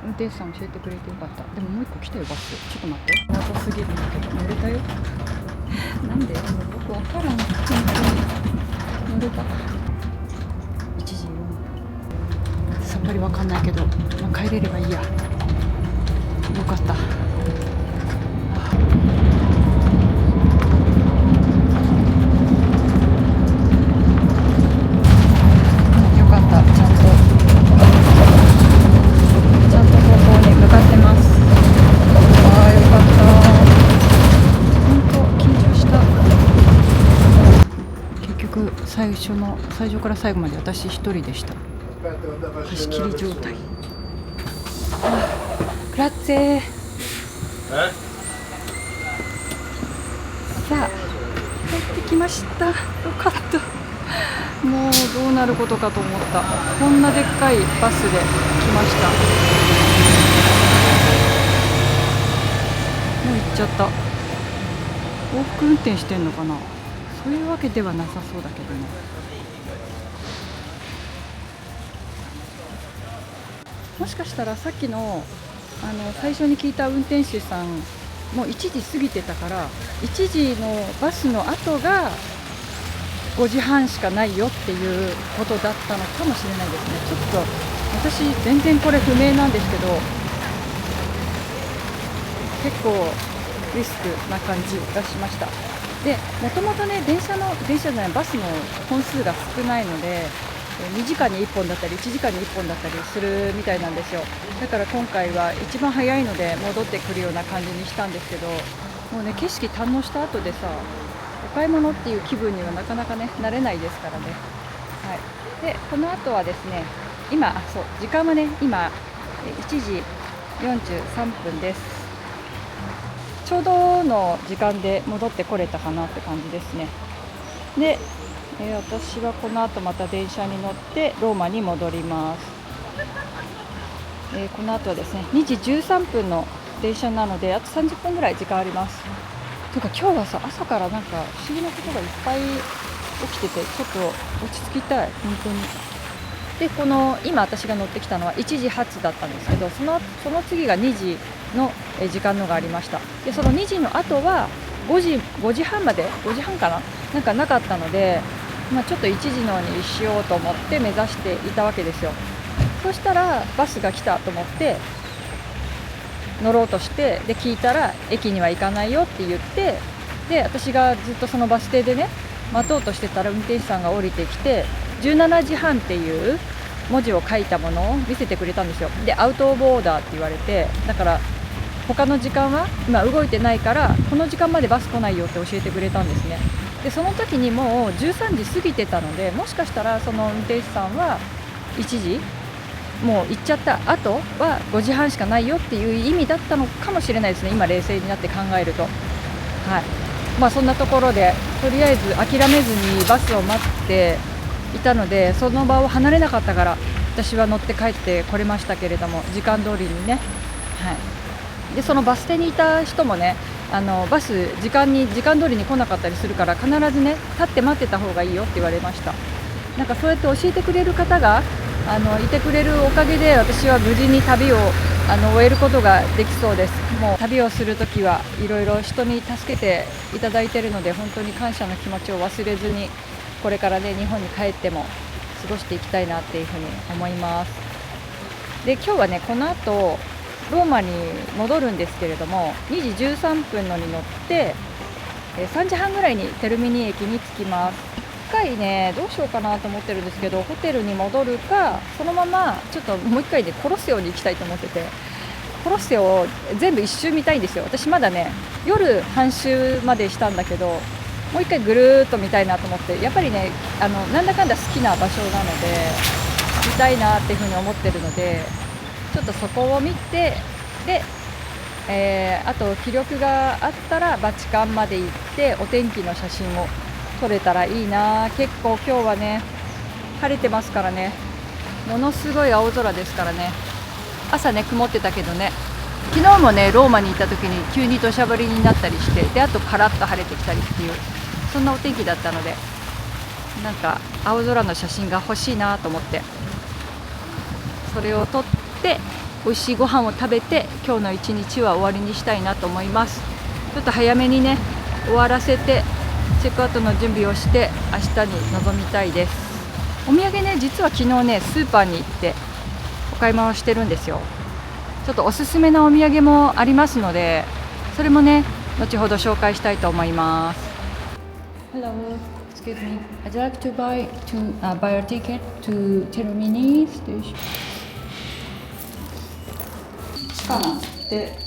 運転手さん教えてくれてよかった。でももう一個来たよバス。ちょっと待って、謎すぎるんだけど乗れたよなんで？もう僕わからん、本当に乗れた。1時4分、さっぱりわかんないけど、まあ、帰れればいいや。よかった。最初から最後まで私一人でした。貸し切り状態。グラッツェ。さあ帰ってきました。よかった。もうどうなることかと思った。こんなでっかいバスで来ました。もう行っちゃった。往復運転してんのかな。そういうわけではなさそうだけどね。もしかしたらさっきの最初に聞いた運転手さんもう1時過ぎてたから、1時のバスの後が5時半しかないよっていうことだったのかもしれないですね。ちょっと私全然これ不明なんですけど、結構リスクな感じがしました。でもともとねバスの本数が少ないので2時間に1本だったり1時間に1本だったりするみたいなんですよ。だから今回は一番早いので戻ってくるような感じにしたんですけど、もうね景色堪能した後でさ、お買い物っていう気分にはなかなかね慣れないですからね。はい、でこの後はですね、時間はね今1時43分です。ちょうどの時間で戻ってこれたかなって感じですね。で私はこの後また電車に乗ってローマに戻ります。この後はですね2時13分の電車なのであと30分ぐらい時間あります。というか今日はさ朝からなんか不思議なことがいっぱい起きててちょっと落ち着きたい本当に。で今私が乗ってきたのは1時発だったんですけど、その次が2時の時間のがありました。でその2時の後は5時半まで5時半かな、なんかなかったので、ちょっと1時のにしようと思って目指していたわけですよ。そしたらバスが来たと思って乗ろうとして、で聞いたら駅には行かないよって言って、で私がずっとそのバス停でね待とうとしてたら運転手さんが降りてきて17時半っていう文字を書いたものを見せてくれたんですよ。でアウトオブオーダーって言われて、だから他の時間は今動いてないからこの時間までバス来ないよって教えてくれたんですね。でその時にもう13時過ぎてたので、もしかしたらその運転手さんは1時もう行っちゃった後は5時半しかないよっていう意味だったのかもしれないですね、今冷静になって考えると。はい。まあそんなところでとりあえず諦めずにバスを待っていたので、その場を離れなかったから私は乗って帰ってこれましたけれども、時間通りにね、はい。でそのバス停にいた人もね、バス時間通りに来なかったりするから、必ずね立って待ってた方がいいよって言われました。なんかそうやって教えてくれる方がいてくれるおかげで、私は無事に旅を終えることができそうです。もう旅をするときはいろいろ人に助けていただいているので、本当に感謝の気持ちを忘れずに、これからね日本に帰っても過ごしていきたいなっていうふうに思います。で今日はねこの後ローマに戻るんですけれども、2時13分のに乗って3時半ぐらいにテルミニ駅に着きます。1回ねどうしようかなと思ってるんですけど、ホテルに戻るかそのままちょっともう1回でコロッセオに行きたいと思ってて、コロッセオを全部一周見たいんですよ。私まだね夜半周までしたんだけど、もう1回ぐるーっと見たいなと思って、やっぱりねなんだかんだ好きな場所なので見たいなっていうふうに思ってるので、ちょっとそこを見て、で、あと気力があったらバチカンまで行ってお天気の写真を撮れたらいいな。結構今日はね晴れてますからね、ものすごい青空ですからね。朝ね曇ってたけどね、昨日もねローマに行った時に急に土砂降りになったりして、であとカラッと晴れてきたりっていう、そんなお天気だったので、なんか青空の写真が欲しいなと思って、それを撮って美味しいご飯を食べて今日の一日は終わりにしたいなと思います。ちょっと早めにね終わらせてチェックアウトの準備をして明日に臨みたいです。お土産ね実は昨日ねスーパーに行ってお買い物してるんですよ。ちょっとおすすめのお土産もありますので、それもね後ほど紹介したいと思います。 Hello, excuse me. I'd like to buy a ticket to Termini station. 地下なんで、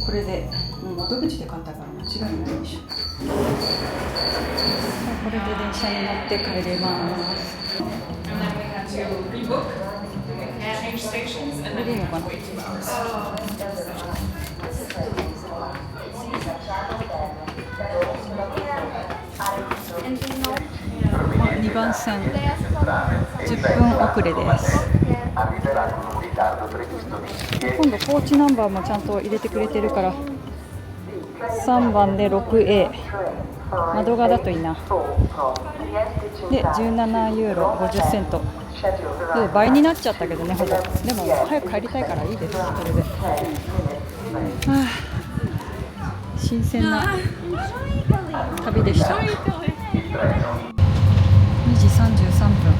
これで窓口で買ったから間違いないでしょ。これで電車に乗って帰れます。これでいいのかな。2番線10分遅れです。今度コーチナンバーもちゃんと入れてくれてるから、3番で 6A 窓側だといいな。で17ユーロ50セントで倍になっちゃったけどね、ほぼ。でも早く帰りたいからいいです、それで。新鮮な旅でした。2時33分、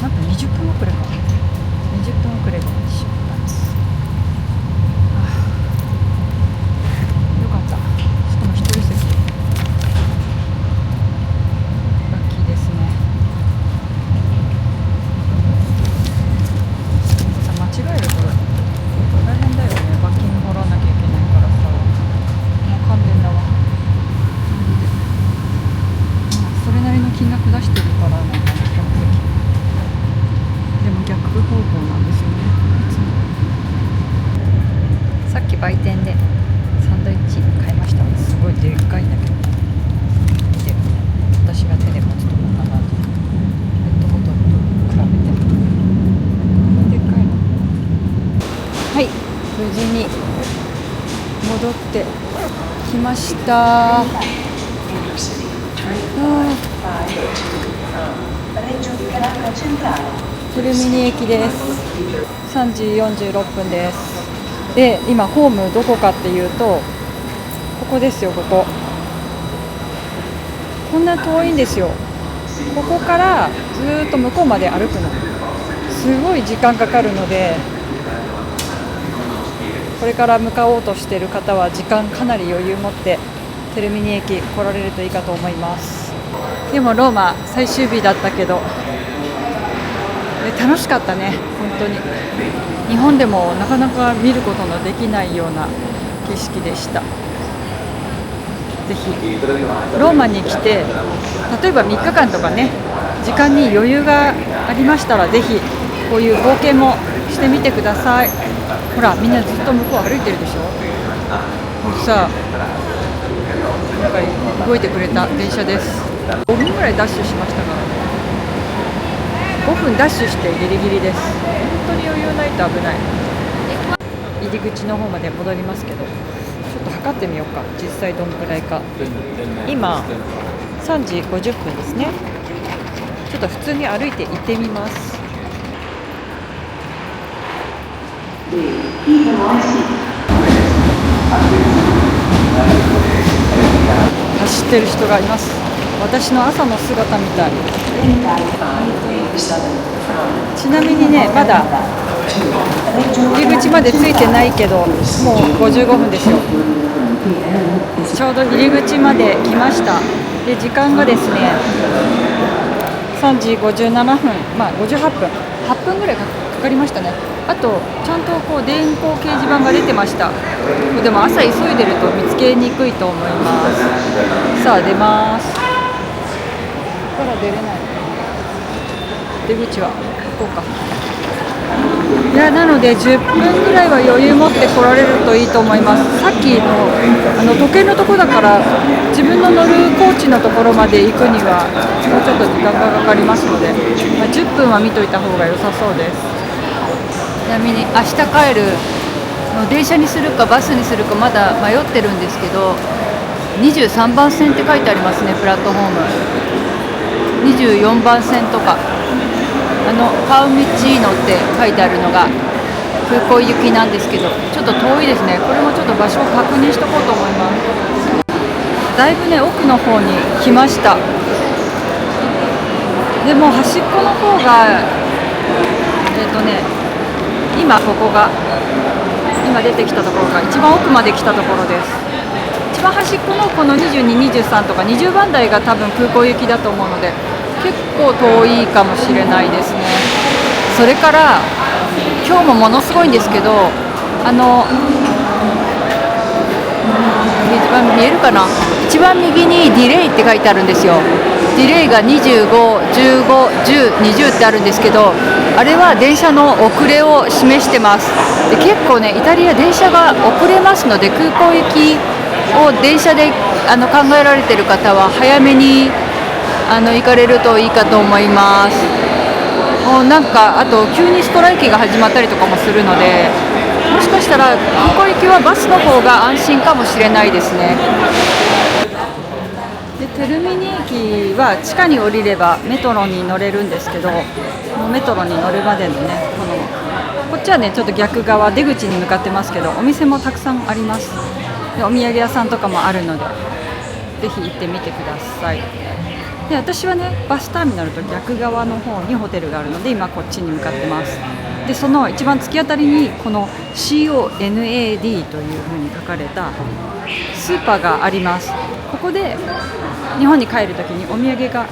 なんと20分遅れか。20分遅れで出発。よかった。しかも一人席。ラッキーですね。間違えると大変だよね。罰金払わなきゃいけないからさ。もう勘弁だわ。それなりの金額出してるからなんかね、比較的。でも逆方向なんですよね、いつも。さっき売店でサンドイッチ買いました。すごいでっかいんだけど、見て、私が手で持つとこんな感じ。ペットボトルと比べてこんなでっかいの。はい、無事に戻ってきました。テルミニ駅です。3時46分です。で、今ホームどこかっていうと、ここですよ。こんな遠いんですよ。ここからずーっと向こうまで歩くのすごい時間かかるので、これから向かおうとしている方は時間かなり余裕持ってテルミニ駅来られるといいかと思います。でもローマ最終日だったけど楽しかったね。本当に日本でもなかなか見ることのできないような景色でした。ぜひローマに来て、例えば3日間とかね、時間に余裕がありましたら、ぜひこういう冒険もしてみてください。ほらみんなずっと向こう歩いてるでしょ。さあ今回動いてくれた電車です。5分ぐらいダッシュしましたからね。5分ダッシュしてギリギリです。本当に余裕ないと危ない。入り口の方まで戻りますけど、ちょっと測ってみようか、実際どんくらいか。今3時50分ですね。ちょっと普通に歩いて行ってみます。走ってる人がいます。私の朝の姿みたい。ちなみにね、まだ入り口までついてないけど、もう55分ですよ。ちょうど入り口まで来ました。で、時間がですね、3時57分、まあ58分、8分ぐらいかかりましたね。あと、ちゃんとこう電光掲示板が出てました。でも朝急いでると見つけにくいと思います。さあ、出ます。ここから出れない。出口はここか。いや、なので10分ぐらいは余裕持って来られるといいと思います。さっきの時計のとこだから自分の乗るコーチのところまで行くにはもうちょっと時間がかかりますので、10分は見といた方が良さそうです。ちなみに明日帰るの電車にするかバスにするかまだ迷ってるんですけど、23番線って書いてありますね、プラットフォーム。24番線とかパウミチーノって書いてあるのが空港行きなんですけど、ちょっと遠いですね。これもちょっと場所を確認しとこうと思います。だいぶね、奥の方に来ました。でも端っこの方が今ここが今出てきたところが一番奥まで来たところです。一番端っこのこの22、23とか20番台が多分空港行きだと思うので、結構遠いかもしれないですね。それから今日もものすごいんですけど、見えるかな、一番右にディレイって書いてあるんですよ。ディレイが25、15、10、20ってあるんですけど、あれは電車の遅れを示してます。で、結構ね、イタリア電車が遅れますので、空港行きを電車で考えられている方は早めに行かれるといいかと思います。もうなんかあと急にストライキが始まったりとかもするので、もしかしたら空港行きはバスの方が安心かもしれないですね。で、テルミニ駅は地下に降りればメトロに乗れるんですけど、メトロに乗るまでのね、こっちはねちょっと逆側出口に向かってますけど、お店もたくさんあります。で、お土産屋さんとかもあるのでぜひ行ってみてください。で、私はねバスターミナルと逆側の方にホテルがあるので今こっちに向かってます。で、その一番突き当たりにこの CONAD というふうに書かれたスーパーがあります。ここで日本に帰るときにお土産が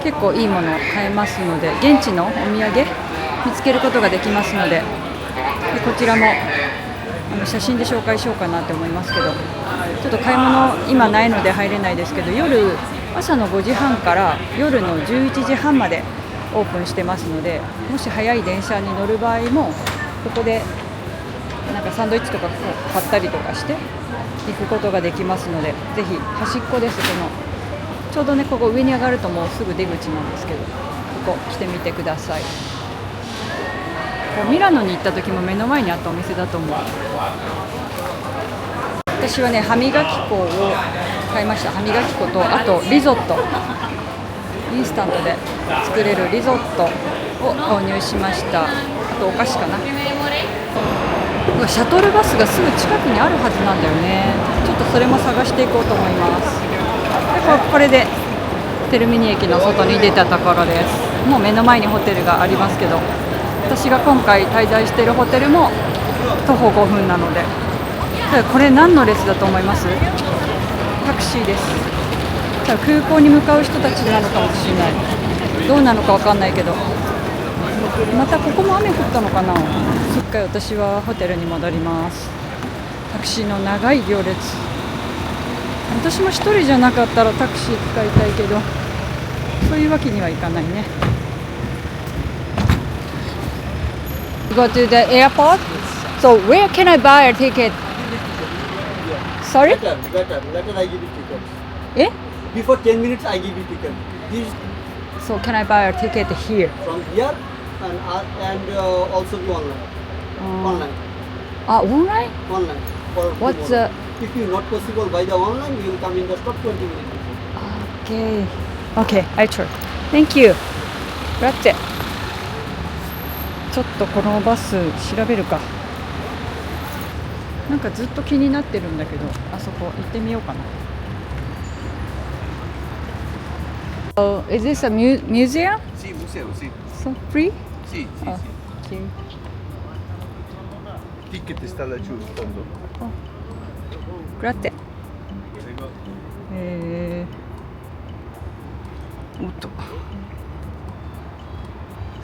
結構いいものを買えますので、現地のお土産見つけることができますので、こちらも写真で紹介しようかなと思いますけど、ちょっと買い物今ないので入れないですけど、朝の5時半から夜の11時半までオープンしてますので、もし早い電車に乗る場合もここでなんかサンドイッチとか買ったりとかして行くことができますので、ぜひ端っこです。ちょうどねここ上に上がるともうすぐ出口なんですけど、ここ来てみてください。ミラノに行った時も目の前にあったお店だと思う。私はね歯磨き粉を買いました。歯磨き粉とあとリゾット、インスタントで作れるリゾットを購入しました。あとお菓子かな。シャトルバスがすぐ近くにあるはずなんだよね。ちょっとそれも探していこうと思います。で、これでテルミニ駅の外に出たところです。もう目の前にホテルがありますけど、私が今回滞在しているホテルも徒歩5分なので、これ何の列だと思います？タクシーです。空港に向かう人たちなのかもしれない。どうなのかわかんないけど、またここも雨降ったのかな。そっか、私はホテルに戻ります。タクシーの長い行列。私も一人じゃなかったらタクシー使いたいけど、そういうわけにはいかないね。Go to the airport? So where can I buy a ticket? Sorry? Better. Later I give you ticket. Eh? Before 10 minutes I give you ticket. This So can I buy a ticket here? from here and also the online. Online. Online? Online. For What's tomorrow. If you not possible by the online, you will come in the stop 20 minutes. Okay. Okay, I try. Thank you. Grazie. ちょっとこのバス調べるか。なんかずっと気になってるんだけど、あそこ行ってみようかな。Oh, is this a museum? Sì, museo, sì. So free? Sì, sì, Oh, sì. thank you. Il ticket sta laggiù in fondo. Grazie. おっと。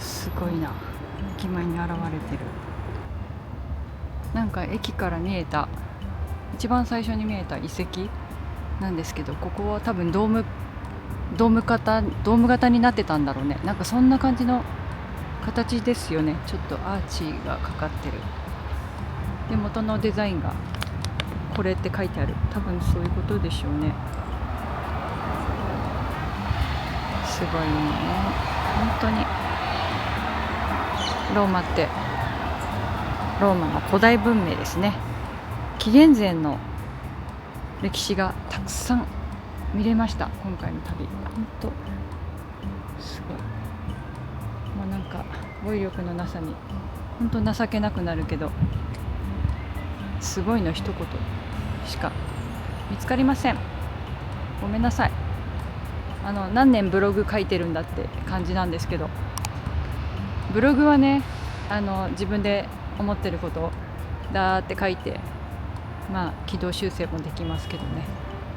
すごいな。駅前に現れてる。なんか駅から見えた、一番最初に見えた遺跡なんですけど、ここは多分ドーム型になってたんだろうね。なんかそんな感じの形ですよね。ちょっとアーチがかかってる。で、元のデザインがこれって書いてある。多分そういうことでしょうね。すごいね。本当にローマってローマの古代文明ですね。紀元前の歴史がたくさん見れました。今回の旅本当すごい。もうなんか語彙力のなさに本当情けなくなるけど、すごいの一言しか見つかりません。ごめんなさい。何年ブログ書いてるんだって感じなんですけど、ブログはね、自分で思ってることをだーって書いて、まあ軌道修正もできますけどね、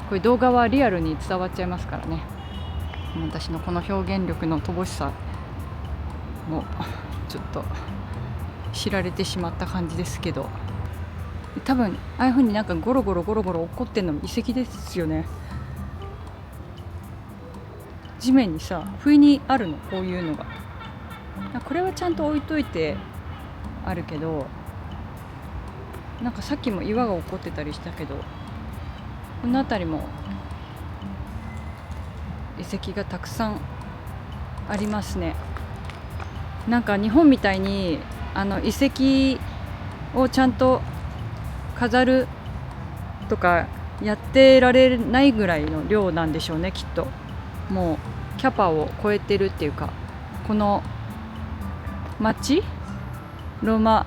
これ動画はリアルに伝わっちゃいますからね。私のこの表現力の乏しさもちょっと知られてしまった感じですけど、多分ああいう風になんかゴロゴロ起こってんのも遺跡ですよね。地面にさ、不意にあるの、こういうのが。これはちゃんと置いといてあるけど、なんかさっきも岩が起こってたりしたけど、この辺りも遺跡がたくさんありますね。なんか日本みたいに遺跡をちゃんと飾るとかやってられないぐらいの量なんでしょうね、きっと。もうキャパを超えてるっていうか、この町ローマ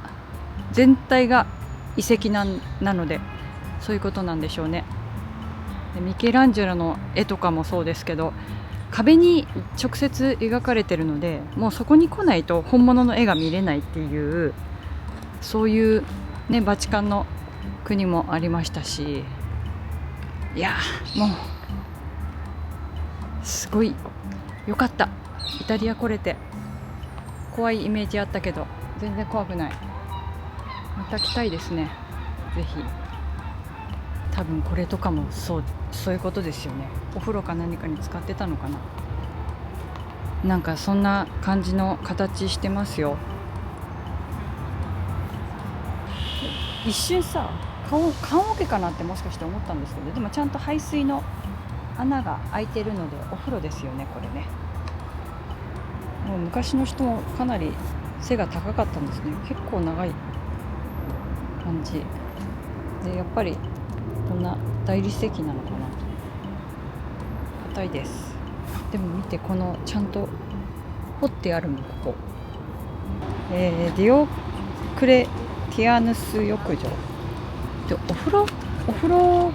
全体が遺跡なので、そういうことなんでしょうね。でミケランジェロの絵とかもそうですけど、壁に直接描かれてるので、もうそこに来ないと本物の絵が見れないっていう、そういうね、バチカンの国もありましたし、いやもうすごいよかった。イタリア来れて。怖いイメージあったけど全然怖くない。また来たいですね、ぜひ。多分これとかもそういうことですよね。お風呂か何かに使ってたのかな。なんかそんな感じの形してますよ。一瞬さ、棺桶かなってもしかして思ったんですけど、でもちゃんと排水の穴が開いてるのでお風呂ですよね、これね。もう昔の人もかなり背が高かったんですね。結構長い感じで、やっぱりこんな大理石なのかな。硬いです。でも見て、このちゃんと掘ってあるの、ここ、ディオクレティアヌス浴場で、お風呂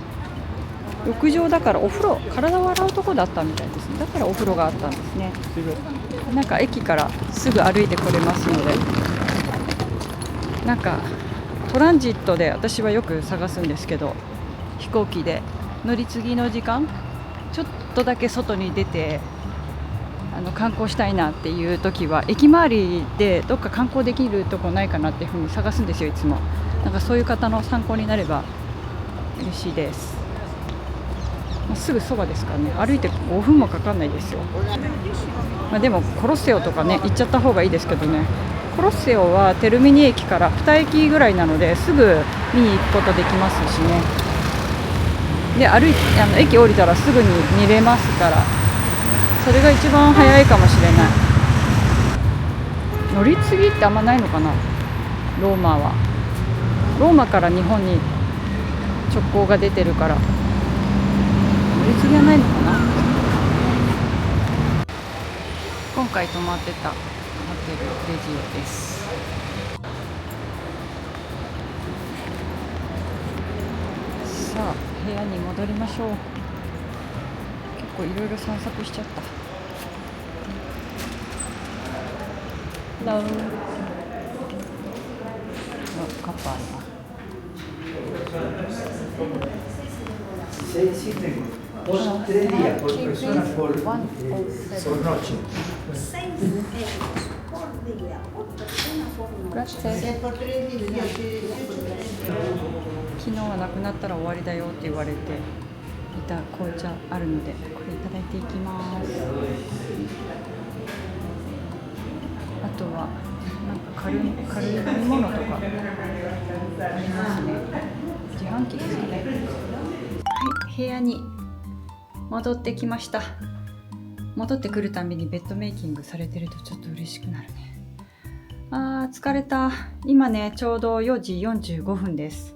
浴場だから、お風呂、体を洗うとこだったみたいですね。だからお風呂があったんですね。なんか駅からすぐ歩いてこれますので、なんかトランジットで私はよく探すんですけど、飛行機で乗り継ぎの時間ちょっとだけ外に出て観光したいなっていう時は、駅周りでどっか観光できるとこないかなっていうふうに探すんですよ、いつも。なんかそういう方の参考になれば嬉しいです。すぐそばですからね、歩いて5分もかかんないですよ。でもコロッセオとかね行っちゃった方がいいですけどね。コロッセオはテルミニ駅から2駅ぐらいなのですぐ見に行くことできますしね。で駅降りたらすぐに見れますから、それが一番早いかもしれない。乗り継ぎってあんまないのかな、ローマは。ローマから日本に直行が出てるから乗り継ぎはないのかな。今回泊まってたホテルレジオです。さあ部屋に戻りましょう。結構いろいろ散策しちゃった。カッパあるな。昨日はなくなったら終わりだよって言われていた紅茶あるので、これいただいていきます。あとはなんか軽い飲み物とかありますね。自販機ですかね。はい、部屋に戻ってきました。戻ってくるたびにベッドメイキングされてるとちょっと嬉しくなるね。疲れた。今ねちょうど4時45分です。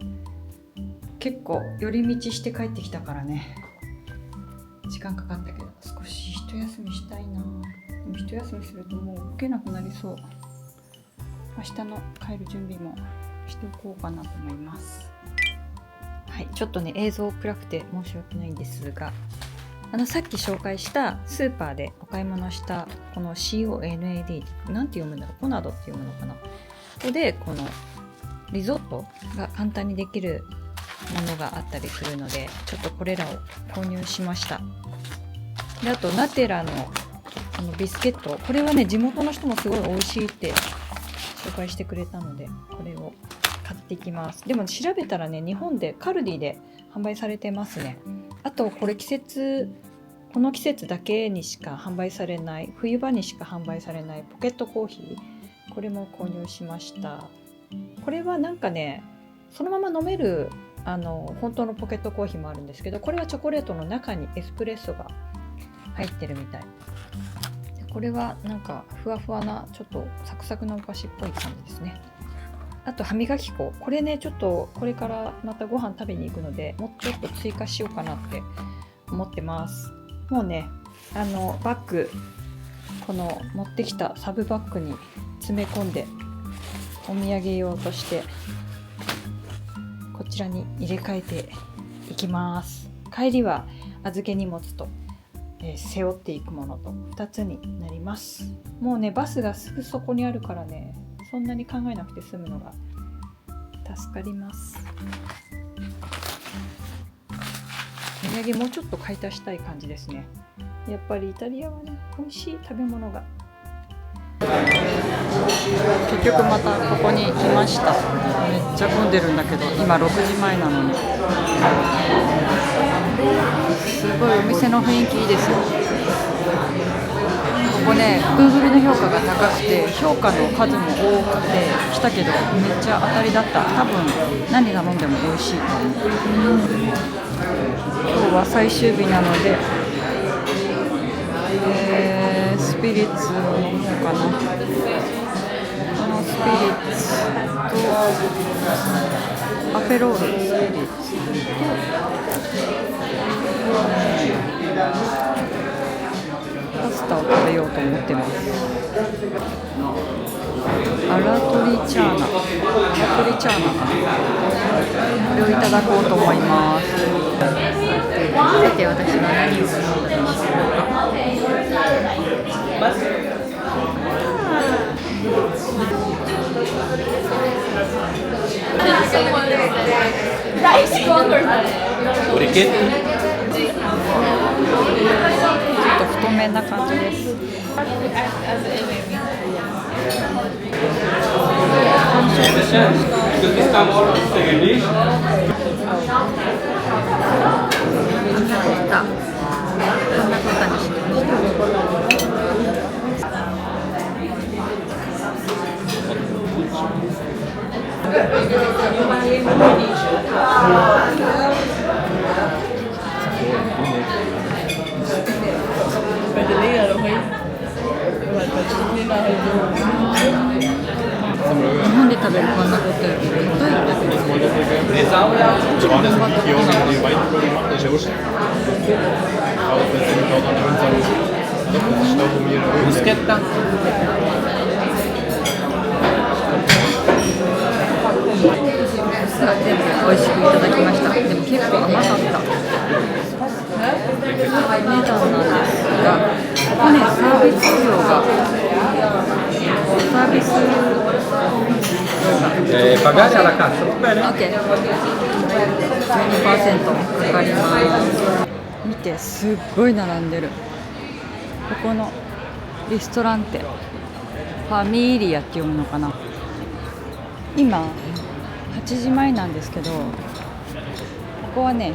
結構寄り道して帰ってきたからね、時間かかったけど少し一休みしたいな。でも一休みするともう動けなくなりそう。明日の帰る準備もしておこうかなと思います。はい、ちょっとね映像暗くて申し訳ないんですが、さっき紹介したスーパーでお買い物したこの CONAD なんて読むんだろう、コナドって読むのかな。ここでこのリゾットが簡単にできるものがあったりするので、ちょっとこれらを購入しました。であとナテラのビスケット、これはね地元の人もすごい美味しいって紹介してくれたのでこれを買っていきます。でも調べたらね日本でカルディで販売されてますね。あとこれこの季節だけにしか販売されない、冬場にしか販売されないポケットコーヒー、これも購入しました。これはなんかねそのまま飲める本当のポケットコーヒーもあるんですけど、これはチョコレートの中にエスプレッソが入ってるみたい。これはなんかふわふわなちょっとサクサクのお菓子っぽい感じですね。あと歯磨き粉、これねちょっとこれからまたご飯食べに行くのでもうちょっと追加しようかなって思ってます。もうねバッグ、この持ってきたサブバッグに詰め込んでお土産用としてこちらに入れ替えていきます。帰りは預け荷物と、背負っていくものと2つになります。もうねバスがすぐそこにあるからね、そんなに考えなくて済むのが助かります。お土産もうちょっと買い足したい感じですね。やっぱりイタリアはね美味しい食べ物が。結局またここに来ました。めっちゃ混んでるんだけど今6時前なのにすごいお店の雰囲気いいですよ。ここね Google の評価が高くて評価の数も多くて来たけどめっちゃ当たりだった。多分何頼んでも美味しいと思う。今日は最終日なので、スピリッツを飲もうかな。このスピリッツとアフェロールスピリッツとパスタを食べようと思ってます。アラトリチャーナかな、これをいただこうと思います。さて私は何をするのでしょうか。ちょっと太めな感じです。完食しました。こんなことにしてました。本で食べるパンナコッタより硬いんだけど、Bruschetta. さあ全部美味しくいただきました。でも結構甘かった。お値段なんですが、ここね、サービス料がサービス Pagare alla cassa, va bene? OK 12% かかります。見て、すっごい並んでる。ここのリストランテファミリアって読むのかな。今8時前なんですけど、ここはね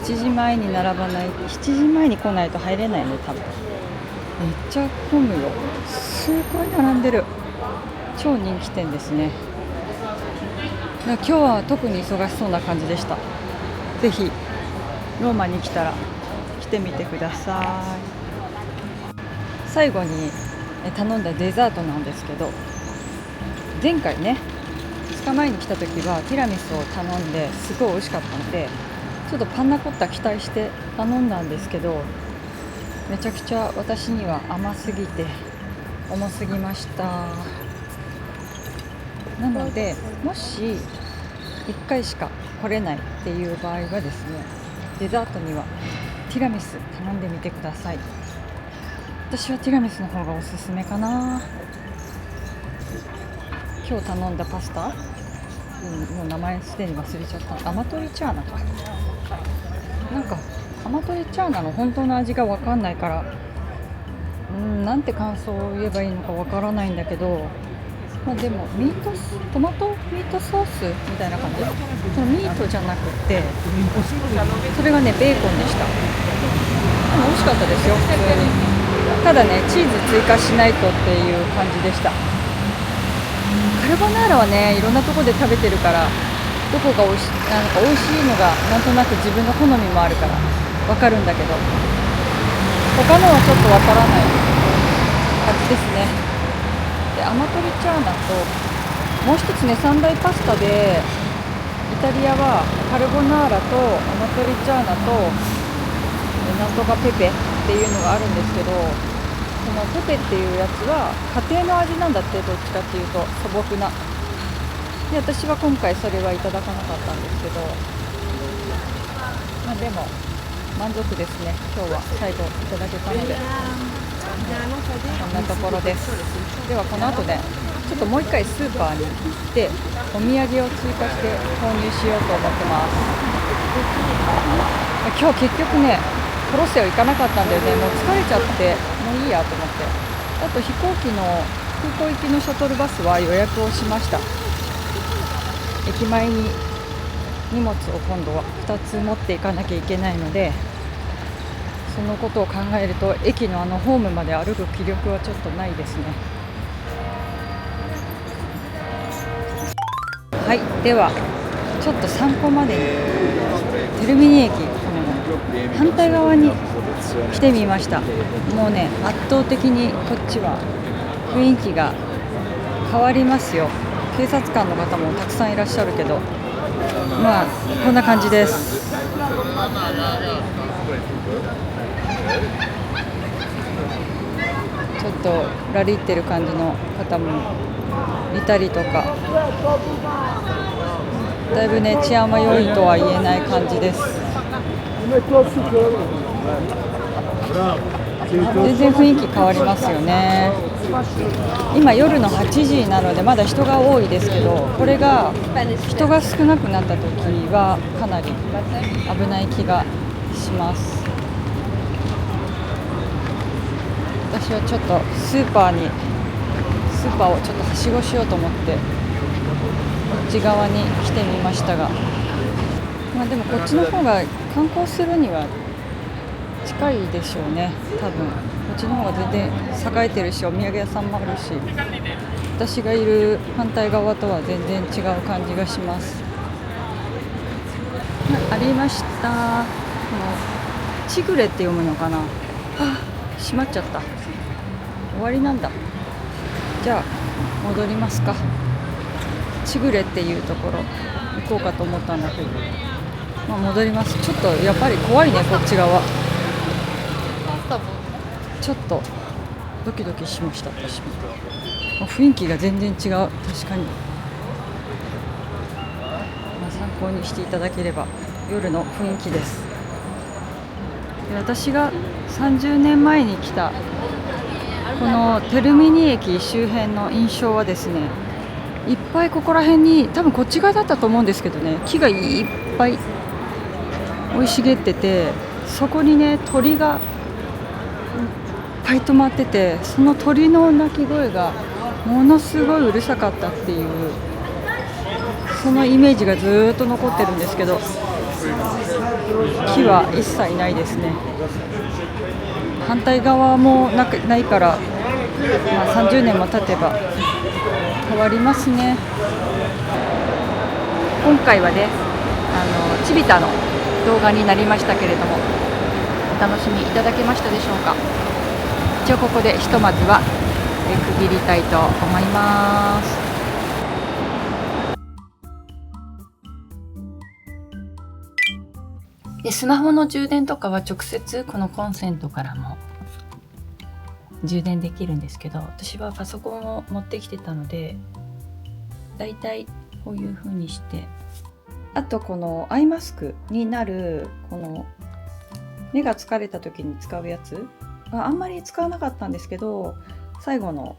7時前に並ばない、7時前に来ないと入れないね多分。めっちゃ混むよ。すごい並んでる。超人気店ですね。今日は特に忙しそうな感じでした。ぜひローマに来たら来てみてください。最後に頼んだデザートなんですけど、前回ね2日前に来た時はティラミスを頼んですごい美味しかったので、ちょっとパンナコッタ期待して頼んだんですけど、めちゃくちゃ私には甘すぎて重すぎました。なのでもし1回しか来れないっていう場合はですね、デザートにはティラミス頼んでみてください。私はティラミスの方がおすすめかな。今日頼んだパスタ、もう名前すでに忘れちゃった。アマトリチャーナか。なんかアマトリチャーナの本当の味が分かんないから、なんて感想を言えばいいのか分からないんだけど、でもトマトミートソースみたいな感じ。そのミートじゃなくて、それがねベーコンでした。でも美味しかったですよ普通に。ただねチーズ追加しないとっていう感じでした。カルボナーラはねいろんなところで食べてるから、どこが美味しいのがなんとなく自分の好みもあるから分かるんだけど、他のはちょっと分からない感じですね。でアマトリチャーナともう一つね三大パスタで、イタリアはカルボナーラとアマトリチャーナとなんとかペペっていうのがあるんですけど、そのペペっていうやつは家庭の味なんだって。どっちかっていうと素朴なで、私は今回それはいただかなかったんですけど、でも満足ですね。今日は最後いただけたので、こんなところです。ではこの後ねちょっともう一回スーパーに行ってお土産を追加して購入しようと思ってます。今日結局ねコロッセオ行かなかったんだよね。もう疲れちゃってもういいやと思って。あと飛行機の空港行きのシャトルバスは予約をしました。駅前に荷物を今度は2つ持っていかなきゃいけないので、そのことを考えると駅のホームまで歩く気力はちょっとないですね。はい、ではちょっと散歩までにテルミニ駅反対側に来てみました。もうね圧倒的にこっちは雰囲気が変わりますよ。警察官の方もたくさんいらっしゃるけど、こんな感じです。ちょっとラリってる感じの方もいたりとか、だいぶね治安は良いとは言えない感じです。全然雰囲気変わりますよね。今夜の8時なのでまだ人が多いですけど、これが人が少なくなった時はかなり危ない気がします。私はちょっとスーパーをちょっとはしごしようと思ってこっち側に来てみましたが、でもこっちの方が観光するには近いでしょうね。多分こっちの方が全然栄えてるし、お土産屋さんもあるし、私がいる反対側とは全然違う感じがします。ありました。このチグレって読むのかな。閉まっちゃった。終わりなんだ。じゃあ戻りますか。チグレっていうところ行こうかと思ったんだけど、まあ、戻ります。ちょっとやっぱり怖いね、こっち側。ちょっとドキドキしました。私も雰囲気が全然違う。確かに、まあ、参考にしていただければ。夜の雰囲気です。で、私が30年前に来たこのテルミニ駅周辺の印象はですね、いっぱいここら辺に、多分こっち側だったと思うんですけどね、木がいっぱい生い茂ってて、そこにね鳥がいっぱい止まってて、その鳥の鳴き声がものすごいうるさかったっていう、そのイメージがずっと残ってるんですけど、木は一切ないですね。反対側もないから、まあ、30年も経てば変わりますね。今回はね、チビタの動画になりましたけれども、お楽しみいただけましたでしょうか。一応ここでひとまずは区切りたいと思います。で、スマホの充電とかは直接このコンセントからも充電できるんですけど、私はパソコンを持ってきてたので、だいたいこういう風にして、あとこのアイマスクになるこの目が疲れた時に使うやつはあんまり使わなかったんですけど、最後の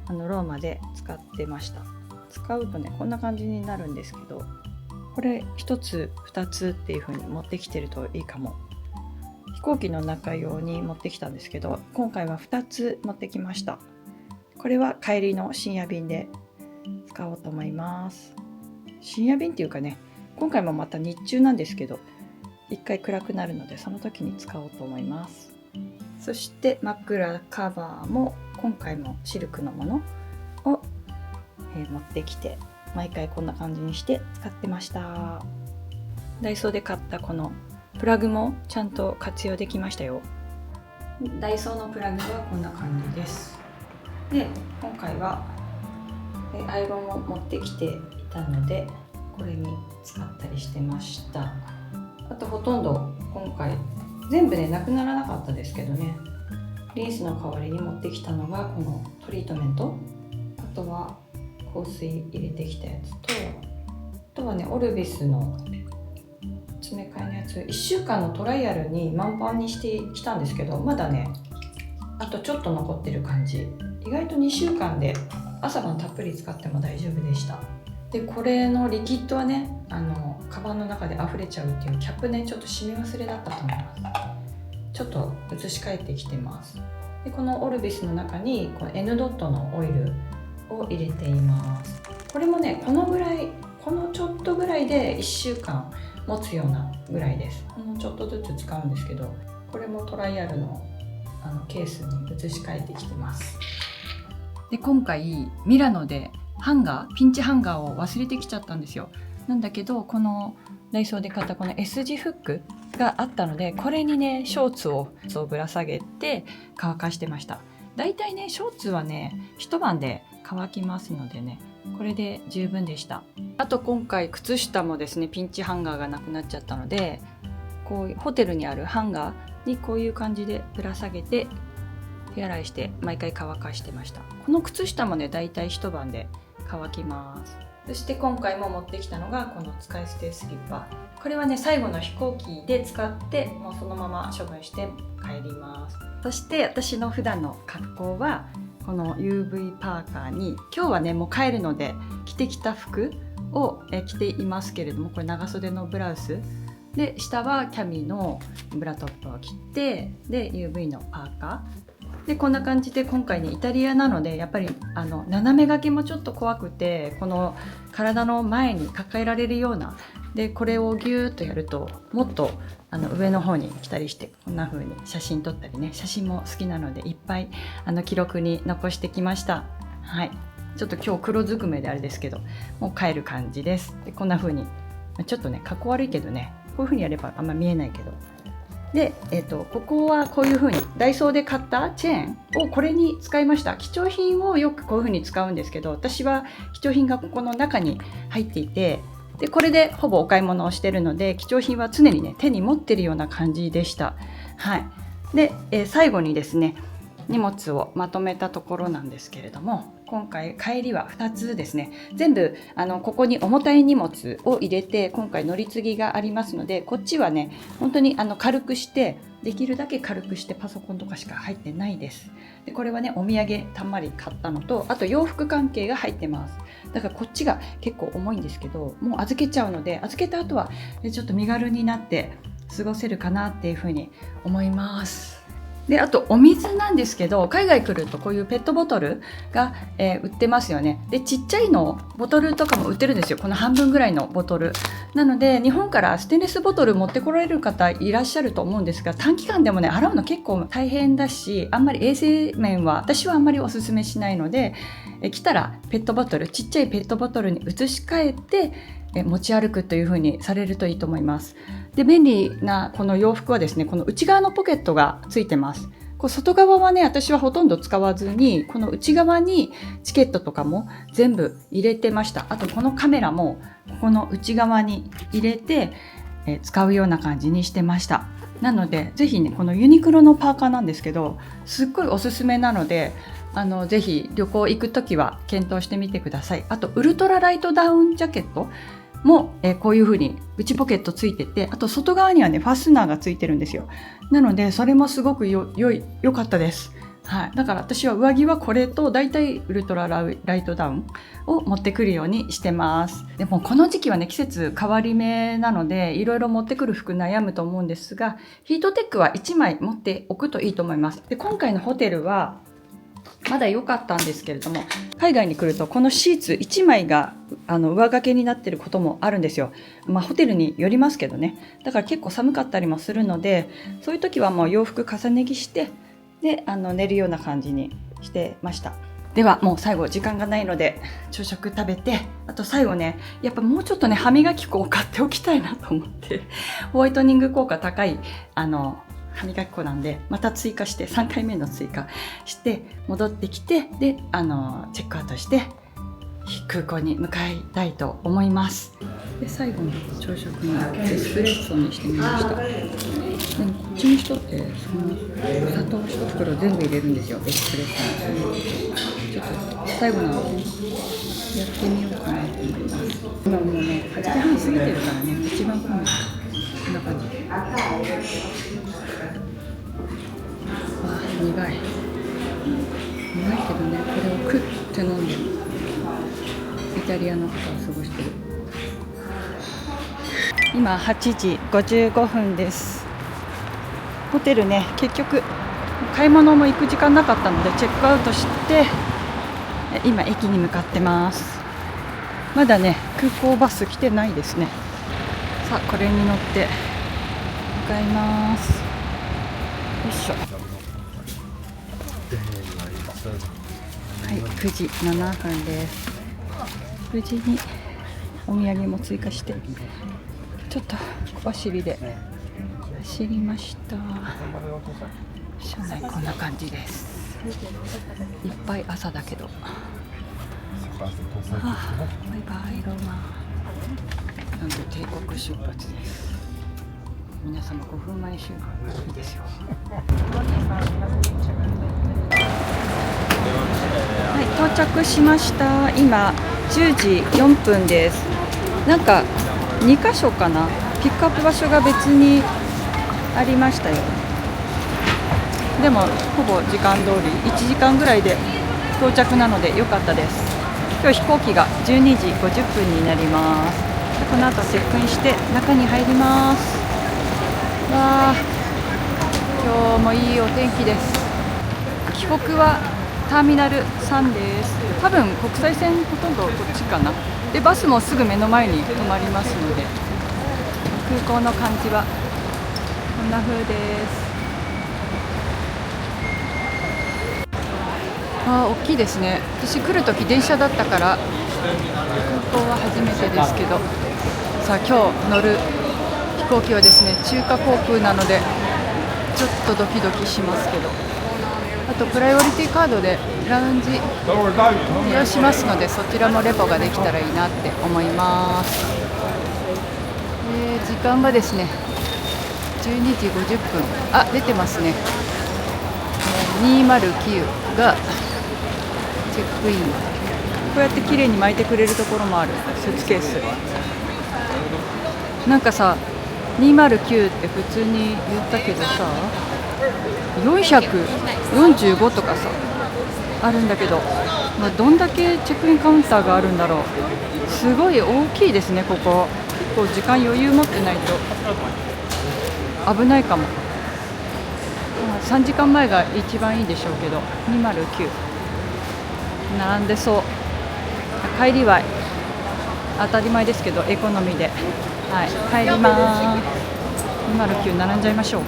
ローマで使ってました。使うとねこんな感じになるんですけど、これ1つ2つっていう風に持ってきてるといいかも。飛行機の中用に持ってきたんですけど、今回は2つ持ってきました。これは帰りの深夜便で使おうと思います。深夜便っていうかね、今回もまた日中なんですけど、一回暗くなるのでその時に使おうと思います。そして枕カバーも今回もシルクのものを、持ってきて、毎回こんな感じにして使ってました。ダイソーで買ったこのプラグもちゃんと活用できましたよ。ダイソーのプラグはこんな感じです。で、今回はアイロンを持ってきていたので、これに使ったりしてました。あとほとんど今回全部ねなくならなかったですけどね、リンスの代わりに持ってきたのがこのトリートメント、あとは香水入れてきたやつと、あとはねオルビスの詰め替えのやつ、1週間のトライアルに満帆にしてきたんですけど、まだねあとちょっと残ってる感じ。意外と2週間で朝晩たっぷり使っても大丈夫でした。で、これのリキッドはねカバンの中で溢れちゃうっていうキャップね、ちょっと閉め忘れだったと思います。ちょっと移し替えてきてます。で、このオルビスの中にこの N ドットのオイルを入れています。これもねこのぐらい、このちょっとぐらいで1週間持つようなぐらいです。ちょっとずつ使うんですけど、これもトライアルのケースに移し替えてきてます。で、今回ミラノでピンチハンガーを忘れてきちゃったんですよ。なんだけど、このダイソーで買ったこの S 字フックがあったので、これにねショーツをぶら下げて乾かしてました。だいたいねショーツはね一晩で乾きますのでね、これで十分でした。あと今回靴下もですねピンチハンガーがなくなっちゃったので、こういうホテルにあるハンガーにこういう感じでぶら下げて手洗いして毎回乾かしてました。この靴下もねだいたい一晩で乾きます。そして今回も持ってきたのがこの使い捨てスリッパ。これはね最後の飛行機で使ってもうそのまま処分して帰ります。そして私の普段の格好はこの UV パーカーに、今日はねもう帰るので着てきた服を着ていますけれども、これ長袖のブラウスで、下はキャミのブラトップを着て、で UV のパーカーで、こんな感じで、今回ねイタリアなのでやっぱり斜め掛けもちょっと怖くて、この体の前に抱えられるようなで、これをギューッとやるともっと上の方に来たりして、こんな風に写真撮ったりね、写真も好きなのでいっぱい記録に残してきました。はい、ちょっと今日黒ずくめであれですけど、もう帰る感じです。で、こんな風にちょっとねかっこ悪いけどね、こういう風にやればあんま見えないけど、で、ここはこういう風にダイソーで買ったチェーンをこれに使いました。貴重品をよくこういう風に使うんですけど、私は貴重品がここの中に入っていて、でこれでほぼお買い物をしているので、貴重品は常にね手に持ってるような感じでした。はい。で、最後にですね、荷物をまとめたところなんですけれども、今回帰りは2つですね。全部ここに重たい荷物を入れて、今回乗り継ぎがありますので、こっちはね本当に軽くして、できるだけ軽くしてパソコンとかしか入ってないです。でこれはねお土産たんまり買ったのと、あと洋服関係が入ってます。だからこっちが結構重いんですけど、もう預けちゃうので、預けた後はちょっと身軽になって過ごせるかなっていうふうに思います。であとお水なんですけど、海外来るとこういうペットボトルが、売ってますよね。でちっちゃいのボトルとかも売ってるんですよ。この半分ぐらいのボトルなので、日本からステンレスボトル持ってこられる方いらっしゃると思うんですが、短期間でもね洗うの結構大変だし、あんまり衛生面は私はあんまりおすすめしないので、来たらペットボトル、ちっちゃいペットボトルに移し替えて持ち歩くという風にされるといいと思います。で便利なこの洋服はですね、この内側のポケットがついてます。こう外側はね私はほとんど使わずに、この内側にチケットとかも全部入れてました。あとこのカメラもここの内側に入れて使うような感じにしてました。なのでぜひね、このユニクロのパーカーなんですけど、すっごいおすすめなので、ぜひ旅行行くときは検討してみてください。あとウルトラライトダウンジャケットも、こういう風に内ポケットついてて、あと外側にはねファスナーがついてるんですよ。なのでそれもすごく良かったです。はい、だから私は上着はこれとだいたいウルトラライトダウンを持ってくるようにしてます。でもこの時期はね季節変わり目なので、いろいろ持ってくる服悩むと思うんですが、ヒートテックは1枚持っておくといいと思います。で今回のホテルはまだ良かったんですけれども、海外に来るとこのシーツ1枚が上掛けになっていることもあるんですよ。ホテルによりますけどね。だから結構寒かったりもするので、そういう時はもう洋服重ね着して、で寝るような感じにしてました。ではもう最後時間がないので朝食食べて、あと最後ねやっぱもうちょっとね歯磨き粉を買っておきたいなと思って、ホワイトニング効果高い歯磨き粉なんで、また追加して3回目の追加して戻ってきて、でチェックアウトして空港に向かいたいと思います。で最後に朝食にエスプレッソにしてみました。でもこっちの人ってそのお砂糖1袋全部入れるんですよ、エスプレッソに。ちょっと最後なのでやってみようかなと思います。今もうね8時半過ぎてるからね、一番混む。こんな感じ。苦いけどね、これをクッて飲んでイタリアの方は過ごしてる。今8時55分です。ホテルね結局買い物も行く時間なかったのでチェックアウトして、今駅に向かってます。まだね空港バス来てないですね。さあこれに乗って向かいます。よいしょ。はい、9時7分です。無事にお土産も追加してちょっと小走りで走りました。車内こんな感じです。いっぱい朝だけど、バイバイローマ。なんで帝国出発です。皆様5分前集合いいですよ。はい、到着しました。今10時4分です。なんか2カ所かな、ピックアップ場所が別にありましたよ。でもほぼ時間通り1時間ぐらいで到着なので良かったです。今日飛行機が12時50分になります。この後チェックインして中に入ります。わあ、今日もいいお天気です。帰国はターミナル3です。多分国際線ほとんどこっちかな。でバスもすぐ目の前に止まりますので、空港の感じはこんな風です。大きいですね。私来るとき電車だったから空港は初めてですけど、さあ今日乗る飛行機はですね中華航空なのでちょっとドキドキしますけど、あとプライオリティカードでラウンジ利用しますので、そちらもレポができたらいいなって思います。時間がですね12時50分、あ、出てますね。209がチェックイン。こうやって綺麗に巻いてくれるところもある。スーツケースなんかさ、209って普通に言ったけどさ、445とかさあるんだけど、どんだけチェックインカウンターがあるんだろう。すごい大きいですね、ここ。結構時間余裕持ってないと危ないかも。3時間前が一番いいでしょうけど、209並んでそう。帰りは当たり前ですけどエコノミーで、はい、帰ります。209並んじゃいましょう。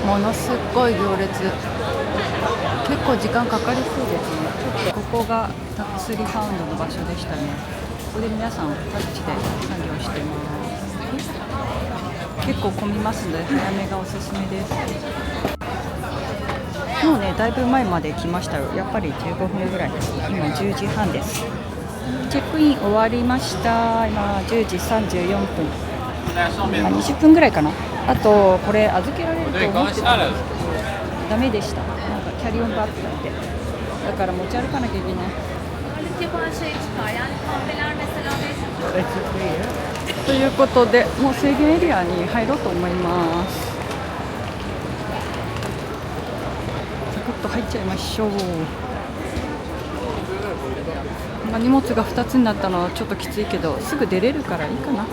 ものすごい行列、結構時間かかりそうですね。ちょっとここがタックスリファウンドの場所でしたね。ここで皆さんタッチで作業してます。結構混みますので早めがおすすめです。もうね、だいぶ前まで来ましたよ。やっぱり15分ぐらいです。今10時半です。チェックイン終わりました。今10時34分、20分ぐらいかな。あとこれ預けられると思ってたんですけどダメでした。なんかキャリーオンバッグだって、だから持ち歩かなきゃいけない。ということで、もう制限エリアに入ろうと思います。サクッと入っちゃいましょう。荷物が2つになったのはちょっときついけど、すぐ出れるからいいかな。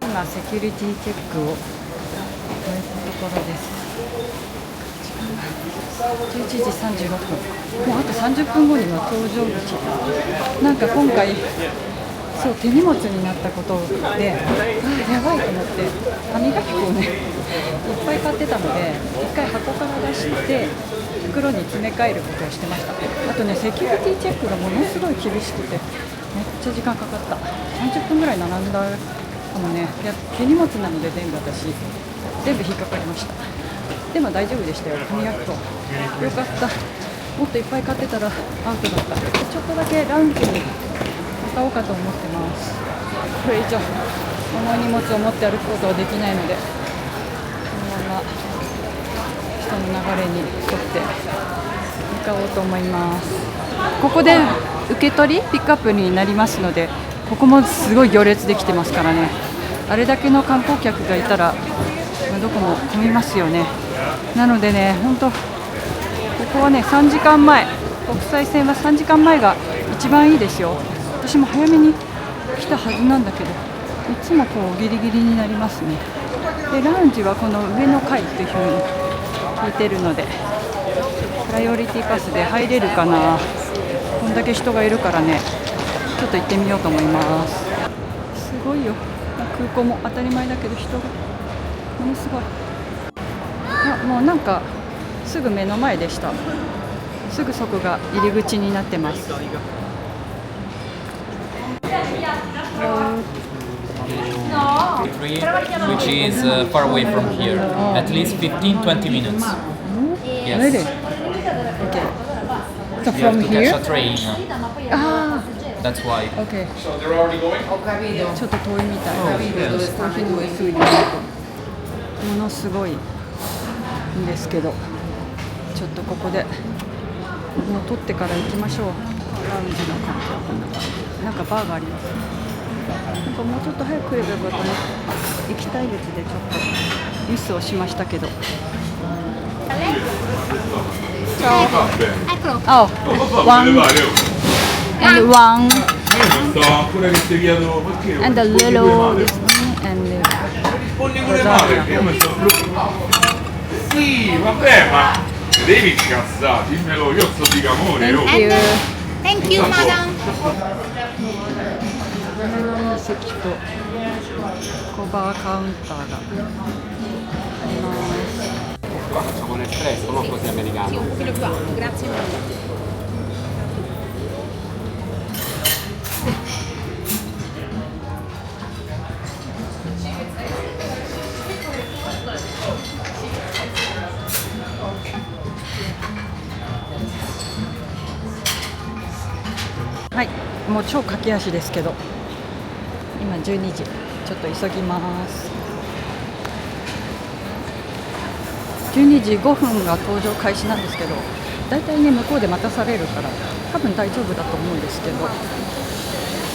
今セキュリティチェックを終えたところです。11時36分、もうあと30分後には搭乗口。なんか今回そう手荷物になったことで、やばいと思って歯磨き粉をねいっぱい買ってたので、1回箱から出して袋に詰め替えることをしてました。あとね、セキュリティチェックがものすごい厳しくてめっちゃ時間かかった。30分ぐらい並んだかもね。いや、手荷物なので全部私全部引っかかりました。でも大丈夫でしたよ。歯磨き粉よかった。もっといっぱい買ってたらアウトだった。ちょっとだけラウンジに買おうかと思ってます。これ以上重い荷物を持って歩くことはできないので、このまま人の流れに沿って向かおうと思います。ここで受け取りピックアップになりますので、ここもすごい行列できてますからね。あれだけの観光客がいたらどこも混みますよね。なのでね、本当ここはね3時間前、国際線は3時間前が一番いいですよ。私も早めに来たはずなんだけど、いつもこうギリギリになりますね。でラウンジはこの上の階っていう風に聞いてるので、プライオリティパスで入れるかな。こんだけ人がいるからね、ちょっと行ってみようと思います。すごいよ、空港も当たり前だけど人がものすごい。もうなんかすぐ目の前でした。すぐそこが入り口になってます。which is far away from here, at least 15-20 minutes. Yes. Really? Okay. So You have from to here? catch a train. Ah, That's why. okay. ちょっと遠いみたい。ものすごいんですけど、ちょっとここでもう撮ってから行きましょう。ラウンジの環境はこんな感じ。なんかバーがありますね。なんかもうちょっと早く来ればよかったね。行きたい列でちょっとミスをしましたけど。Oh, one and one and a little this one and Sì, vabbè, ma devi scassare, dimmelo, io sto di camore. thank you. Thank you, madam. 席とコバーカウンターがあります。 Qua facciamo un espresso, non così americano. Quello qua, grazie mille. はい、もう超駆け足ですけど、今12時、ちょっと急ぎます。12時5分が搭乗開始なんですけど、だいたいね向こうで待たされるから多分大丈夫だと思うんですけど、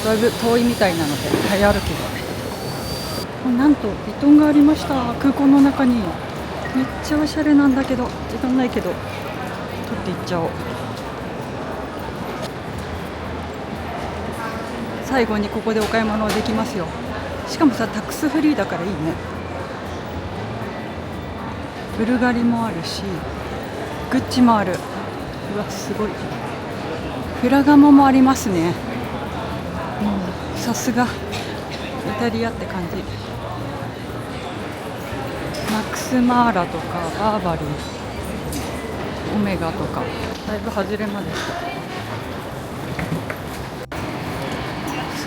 だいぶ遠いみたいなので早歩きで。なんとヴィトンがありました、空港の中に。めっちゃおしゃれなんだけど、時間ないけど取っていっちゃおう。最後にここでお買い物できますよ。しかもさ、タックスフリーだからいいね。ブルガリもあるし、グッチもある。うわ、すごい。フラガモもありますね。さすがイタリアって感じ。マックスマーラとかバーバリー、オメガとか、だいぶ外れまでした。さ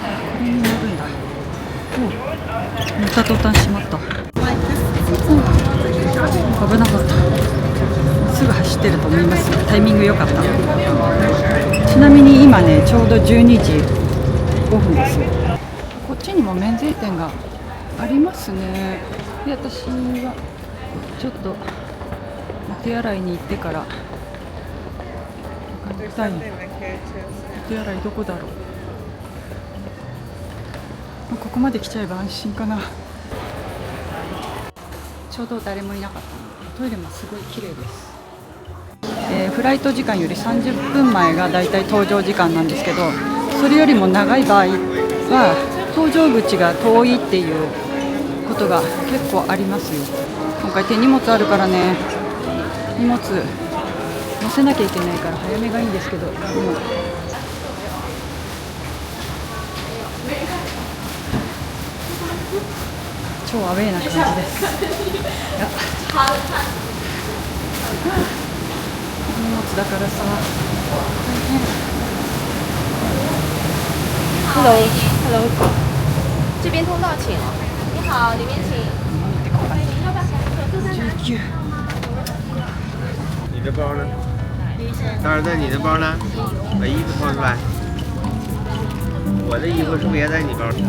あ、これに乗るんだ。乗った途端しまった。危なかった。すぐ走ってると思います。タイミング良かった。ちなみに今ね、ちょうど12時5分です。こっちにも免税店がありますね。で、私はちょっとお手洗いに行ってから買いたい。お手洗いどこだろう。ここまで来ちゃえば安心かな。ちょうど誰もいなかったので、トイレもすごい綺麗です。フライト時間より30分前がだいたい搭乗時間なんですけど、それよりも長い場合は搭乗口が遠いっていうことが結構ありますよ。今回手荷物あるからね、荷物載せなきゃいけないから早めがいいんですけど、超アウェーな感じです。荷物だからさ、大変。Hello， 这边通道请。你好，里面请。你的包呢？大儿子，你的包呢？把衣服掏出来。我的衣服是不是也在你包里？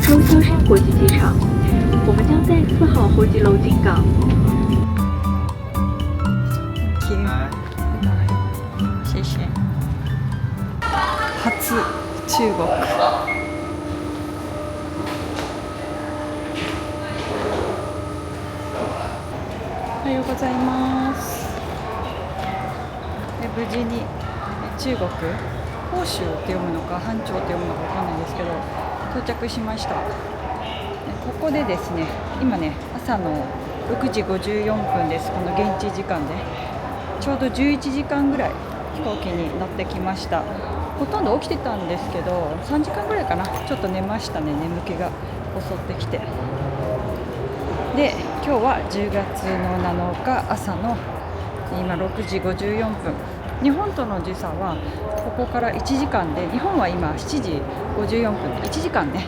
中萧山国际机场，我们将在4号候机楼进港。谢谢。初中国。おはようございます。無事に中国杭州って読むのか藩町って読むのかわかんないですけど到着しました。ここでですね、今ね朝の6時54分です。この現地時間でちょうど11時間ぐらい飛行機に乗ってきました。ほとんど起きてたんですけど3時間ぐらいかな、ちょっと寝ましたね。眠気が襲ってきて、で今日は10月の7日朝の今6時54分。日本との時差はここから1時間で、日本は今7時54分、1時間ね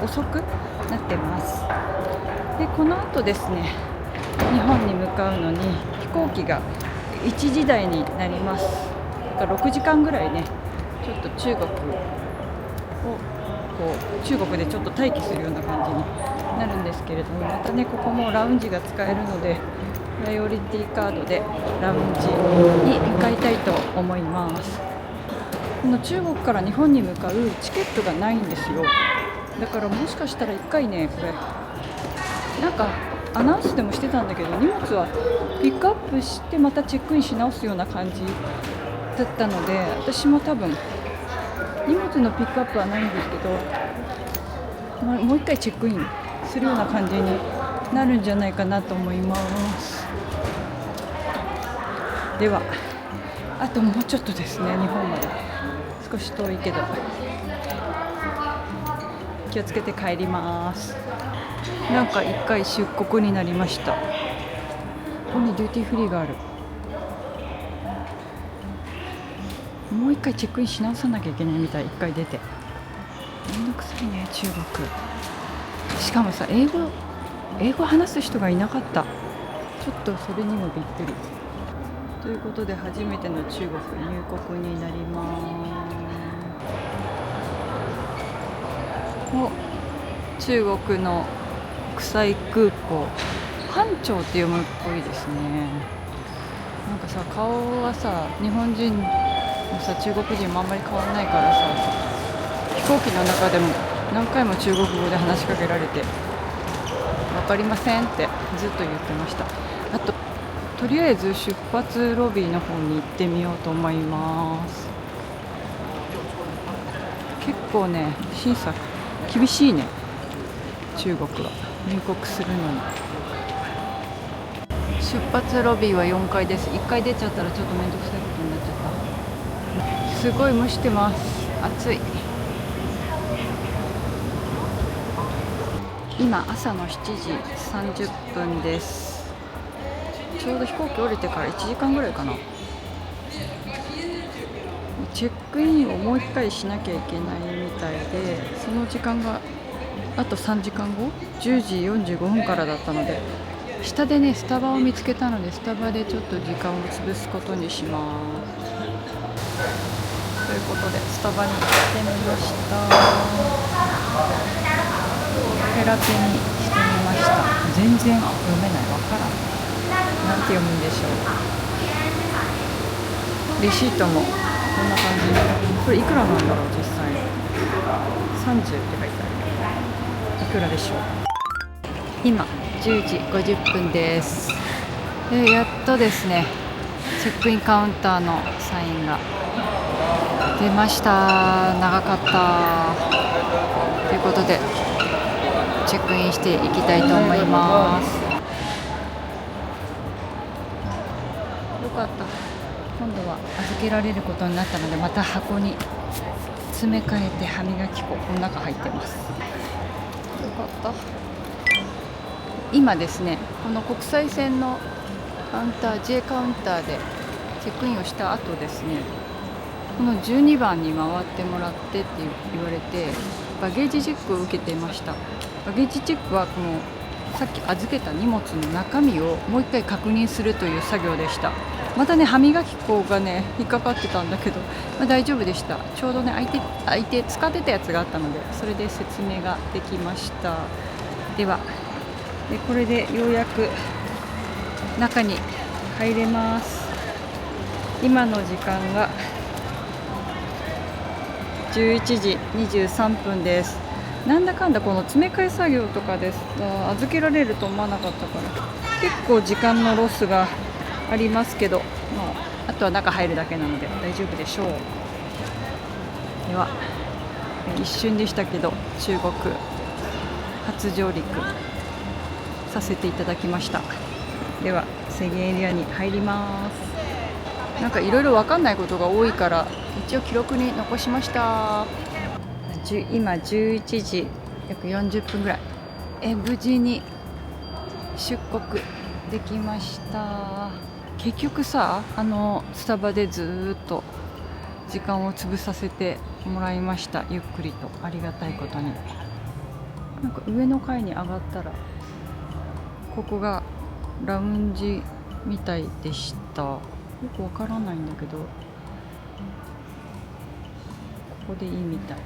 遅くなってます。でこの後ですね、日本に向かうのに飛行機が1時台になります。だから6時間ぐらいね、ちょっと中国でちょっと待機するような感じになるんですけれども、またねここもラウンジが使えるのでプライオリティカードでラウンジに向かいたいと思います。この中国から日本に向かうチケットがないんですよ。だからもしかしたら1回ね、これなんかアナウンスでもしてたんだけど、荷物はピックアップしてまたチェックインし直すような感じだったので、私も多分荷物のピックアップはないんですけど、もう1回チェックインするような感じになるんじゃないかなと思います。ではあともうちょっとですね、日本まで少し遠いけど気をつけて帰ります。なんか1回出国になりました。ここにデューティーフリーがある。もう1回チェックインし直さなきゃいけないみたい。1回出てめんどくさいね、中国。しかもさ、英語話す人がいなかった。ちょっとそれにもびっくり。ということで初めての中国入国になります。中国の国際空港、藩町って読むっぽいですね。なんかさ、顔はさ、日本人もさ中国人もあんまり変わんないからさ、飛行機の中でも何回も中国語で話しかけられて分かりませんってずっと言ってました。あととりあえず出発ロビーの方に行ってみようと思います。結構ね審査厳しいね、中国は入国するのに。出発ロビーは4階です。1階出ちゃったらちょっと面倒くさいことになっちゃった。すごい蒸してます。暑い。今朝の7時30分です。ちょうど飛行機降りてから1時間ぐらいかな。チェックインをもう1回しなきゃいけないみたいで、その時間があと3時間後、10時45分からだったので、下でねスタバを見つけたので、スタバでちょっと時間を潰すことにします。ということでスタバに行ってみました。カフェラテにしてみました。全然読めない、わからん。なんて読むんでしょう。レシートもこんな感じ。これいくらなんだろう実際。30って書いてある。いくらでしょう。今10時50分です。やっとですね、チェックインカウンターのサインが出ました。長かったということでチェックインしていきたいと思います。よかった。今度は預けられることになったので、また箱に詰め替えて歯磨き粉、この中入ってます。よかった。今ですね、この国際線のカウンター J カウンターでチェックインをした後ですね、この12番に回ってもらってって言われて、バゲージチェックを受けていました。バゲージチェックはこのさっき預けた荷物の中身をもう一回確認するという作業でした。またね歯磨き粉がね引っかかってたんだけど、大丈夫でした。ちょうどね空いて使ってたやつがあったので、それで説明ができました。でこれでようやく中に入れます。今の時間が11時23分です。なんだかんだこの詰め替え作業とかですが預けられると思わなかったから、結構時間のロスがありますけど、あとは中入るだけなので大丈夫でしょう。では一瞬でしたけど中国初上陸させていただきました。では制限エリアに入ります。なんかいろいろ分かんないことが多いから一応記録に残しました。今11時約40分ぐらい。無事に出国できました。結局さ、スタバでずっと時間を潰させてもらいました。ゆっくりと、ありがたいことに。なんか上の階に上がったらここがラウンジみたいでした。よくわからないんだけど、ここでいいみたい。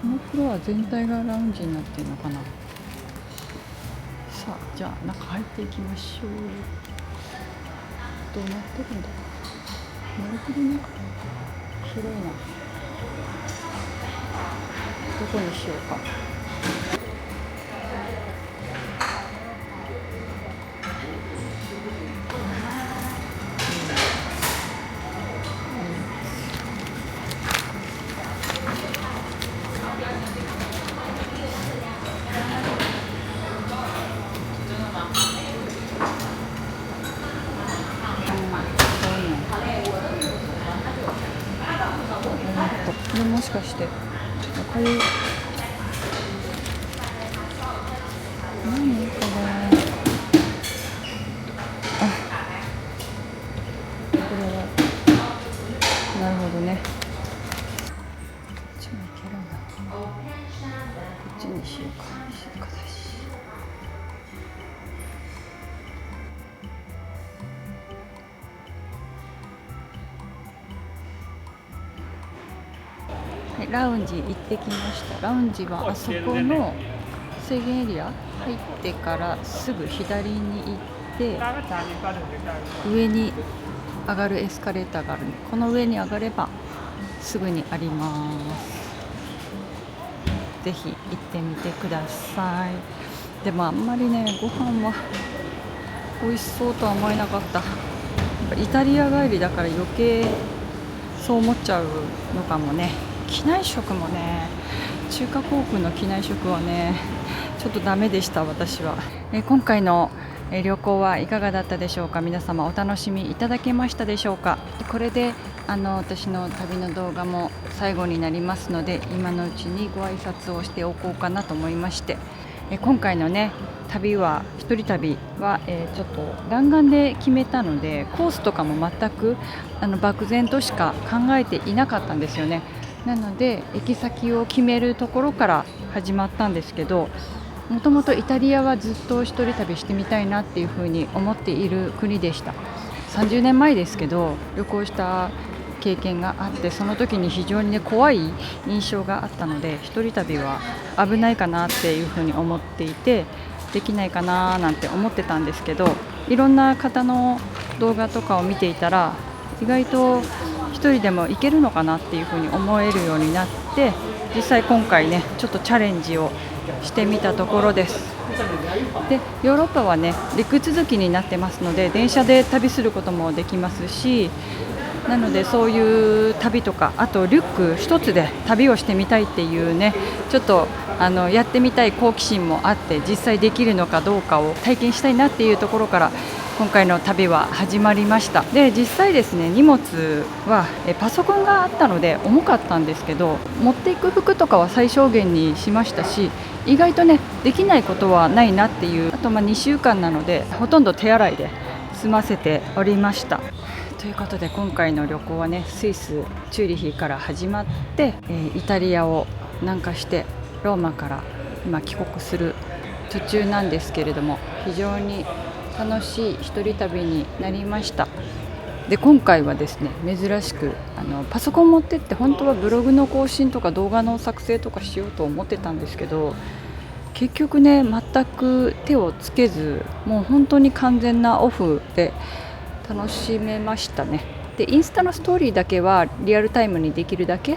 このフロア全体がラウンジになってるのかな。さあ、じゃあ中入っていきましょう。どうなってるんだろう。なるほどね。広いな。どこにしようか。もしかしてこういう何これ、これはなるほどね。こっちもいけるんだ。こっちにしようか。静かだし。ラウンジ行ってきました。ラウンジはあそこの制限エリア入ってからすぐ左に行って上に上がるエスカレーターがあるので、この上に上がればすぐにあります。ぜひ行ってみてください。でもあんまりね、ご飯は美味しそうとは思えなかった。イタリア帰りだから余計そう思っちゃうのかもね。機内食もね、中華航空の機内食はねちょっとダメでした。私は今回の旅行はいかがだったでしょうか。皆様お楽しみいただけましたでしょうか。これで私の旅の動画も最後になりますので、今のうちにご挨拶をしておこうかなと思いまして、今回のね旅は一人旅は、ちょっと弾丸で決めたので、コースとかも全く漠然としか考えていなかったんですよね。なので行き先を決めるところから始まったんですけど、もともとイタリアはずっと一人旅してみたいなっていうふうに思っている国でした。30年前ですけど旅行した経験があって、その時に非常にね怖い印象があったので、一人旅は危ないかなっていうふうに思っていて、できないかななんて思ってたんですけど、いろんな方の動画とかを見ていたら意外と一人でも行けるのかなっていうふうに思えるようになって、実際今回ねちょっとチャレンジをしてみたところです。でヨーロッパはね陸続きになってますので、電車で旅することもできますし、なのでそういう旅とか、あとリュック一つで旅をしてみたいっていうね、ちょっとやってみたい好奇心もあって、実際できるのかどうかを体験したいなっていうところから今回の旅は始まりました。で実際ですね、荷物はパソコンがあったので重かったんですけど、持っていく服とかは最小限にしましたし、意外とねできないことはないなっていう。あと2週間なのでほとんど手洗いで済ませておりました。ということで今回の旅行はね、スイスチューリヒから始まって、イタリアを南下してローマから今帰国する途中なんですけれども、非常に楽しい一人旅になりました。で今回はですね、珍しくパソコン持ってって、本当はブログの更新とか動画の作成とかしようと思ってたんですけど、結局ね全く手をつけず、もう本当に完全なオフで楽しめましたね。でインスタのストーリーだけはリアルタイムにできるだけ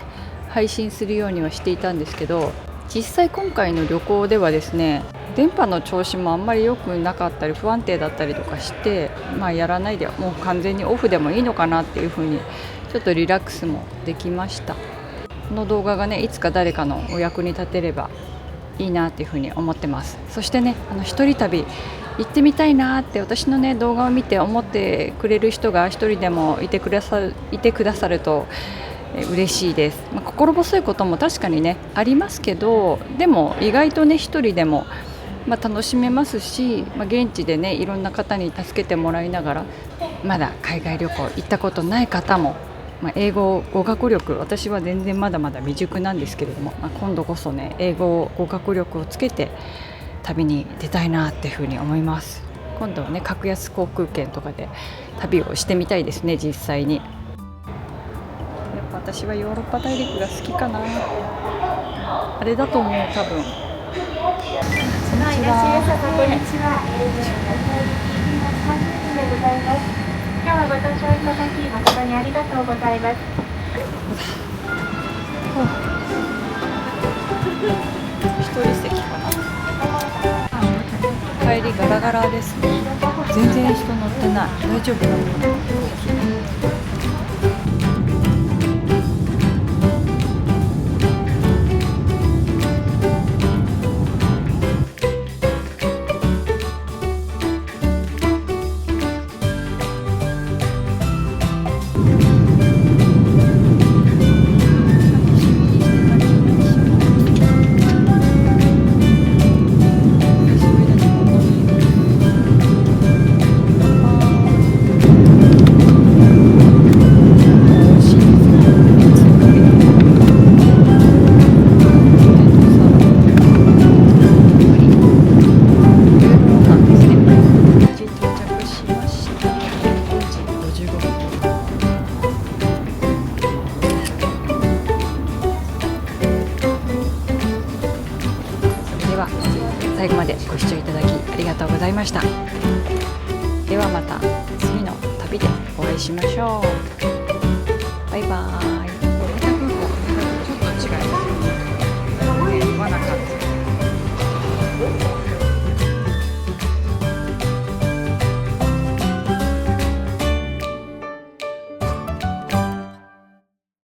配信するようにはしていたんですけど、実際今回の旅行ではですね、電波の調子もあんまり良くなかったり不安定だったりとかして、やらないでもう完全にオフでもいいのかなっていう風にちょっとリラックスもできました。この動画がね、いつか誰かのお役に立てればいいなっていう風に思ってます。そしてね、一人旅行ってみたいなって私のね動画を見て思ってくれる人が一人でもいてくださると嬉しいです。心細いことも確かにねありますけど、でも意外とね一人でも楽しめますし、現地でねいろんな方に助けてもらいながら、まだ海外旅行行ったことない方も、英語語学力、私は全然まだまだ未熟なんですけれども、今度こそね英語語学力をつけて旅に出たいなっていうふうに思います。今度はね格安航空券とかで旅をしてみたいですね。実際にやっぱ私はヨーロッパ大陸が好きかな。あれだと思う、多分。いらっしゃいませ。こんにちは。今日はご搭乗いただき誠にありがとうございます。一人席かな。帰りガラガラですね。全然人乗ってない。大丈夫なのかな、飛行機。最後までご視聴いただきありがとうございました。ではまた次の旅でお会いしましょう。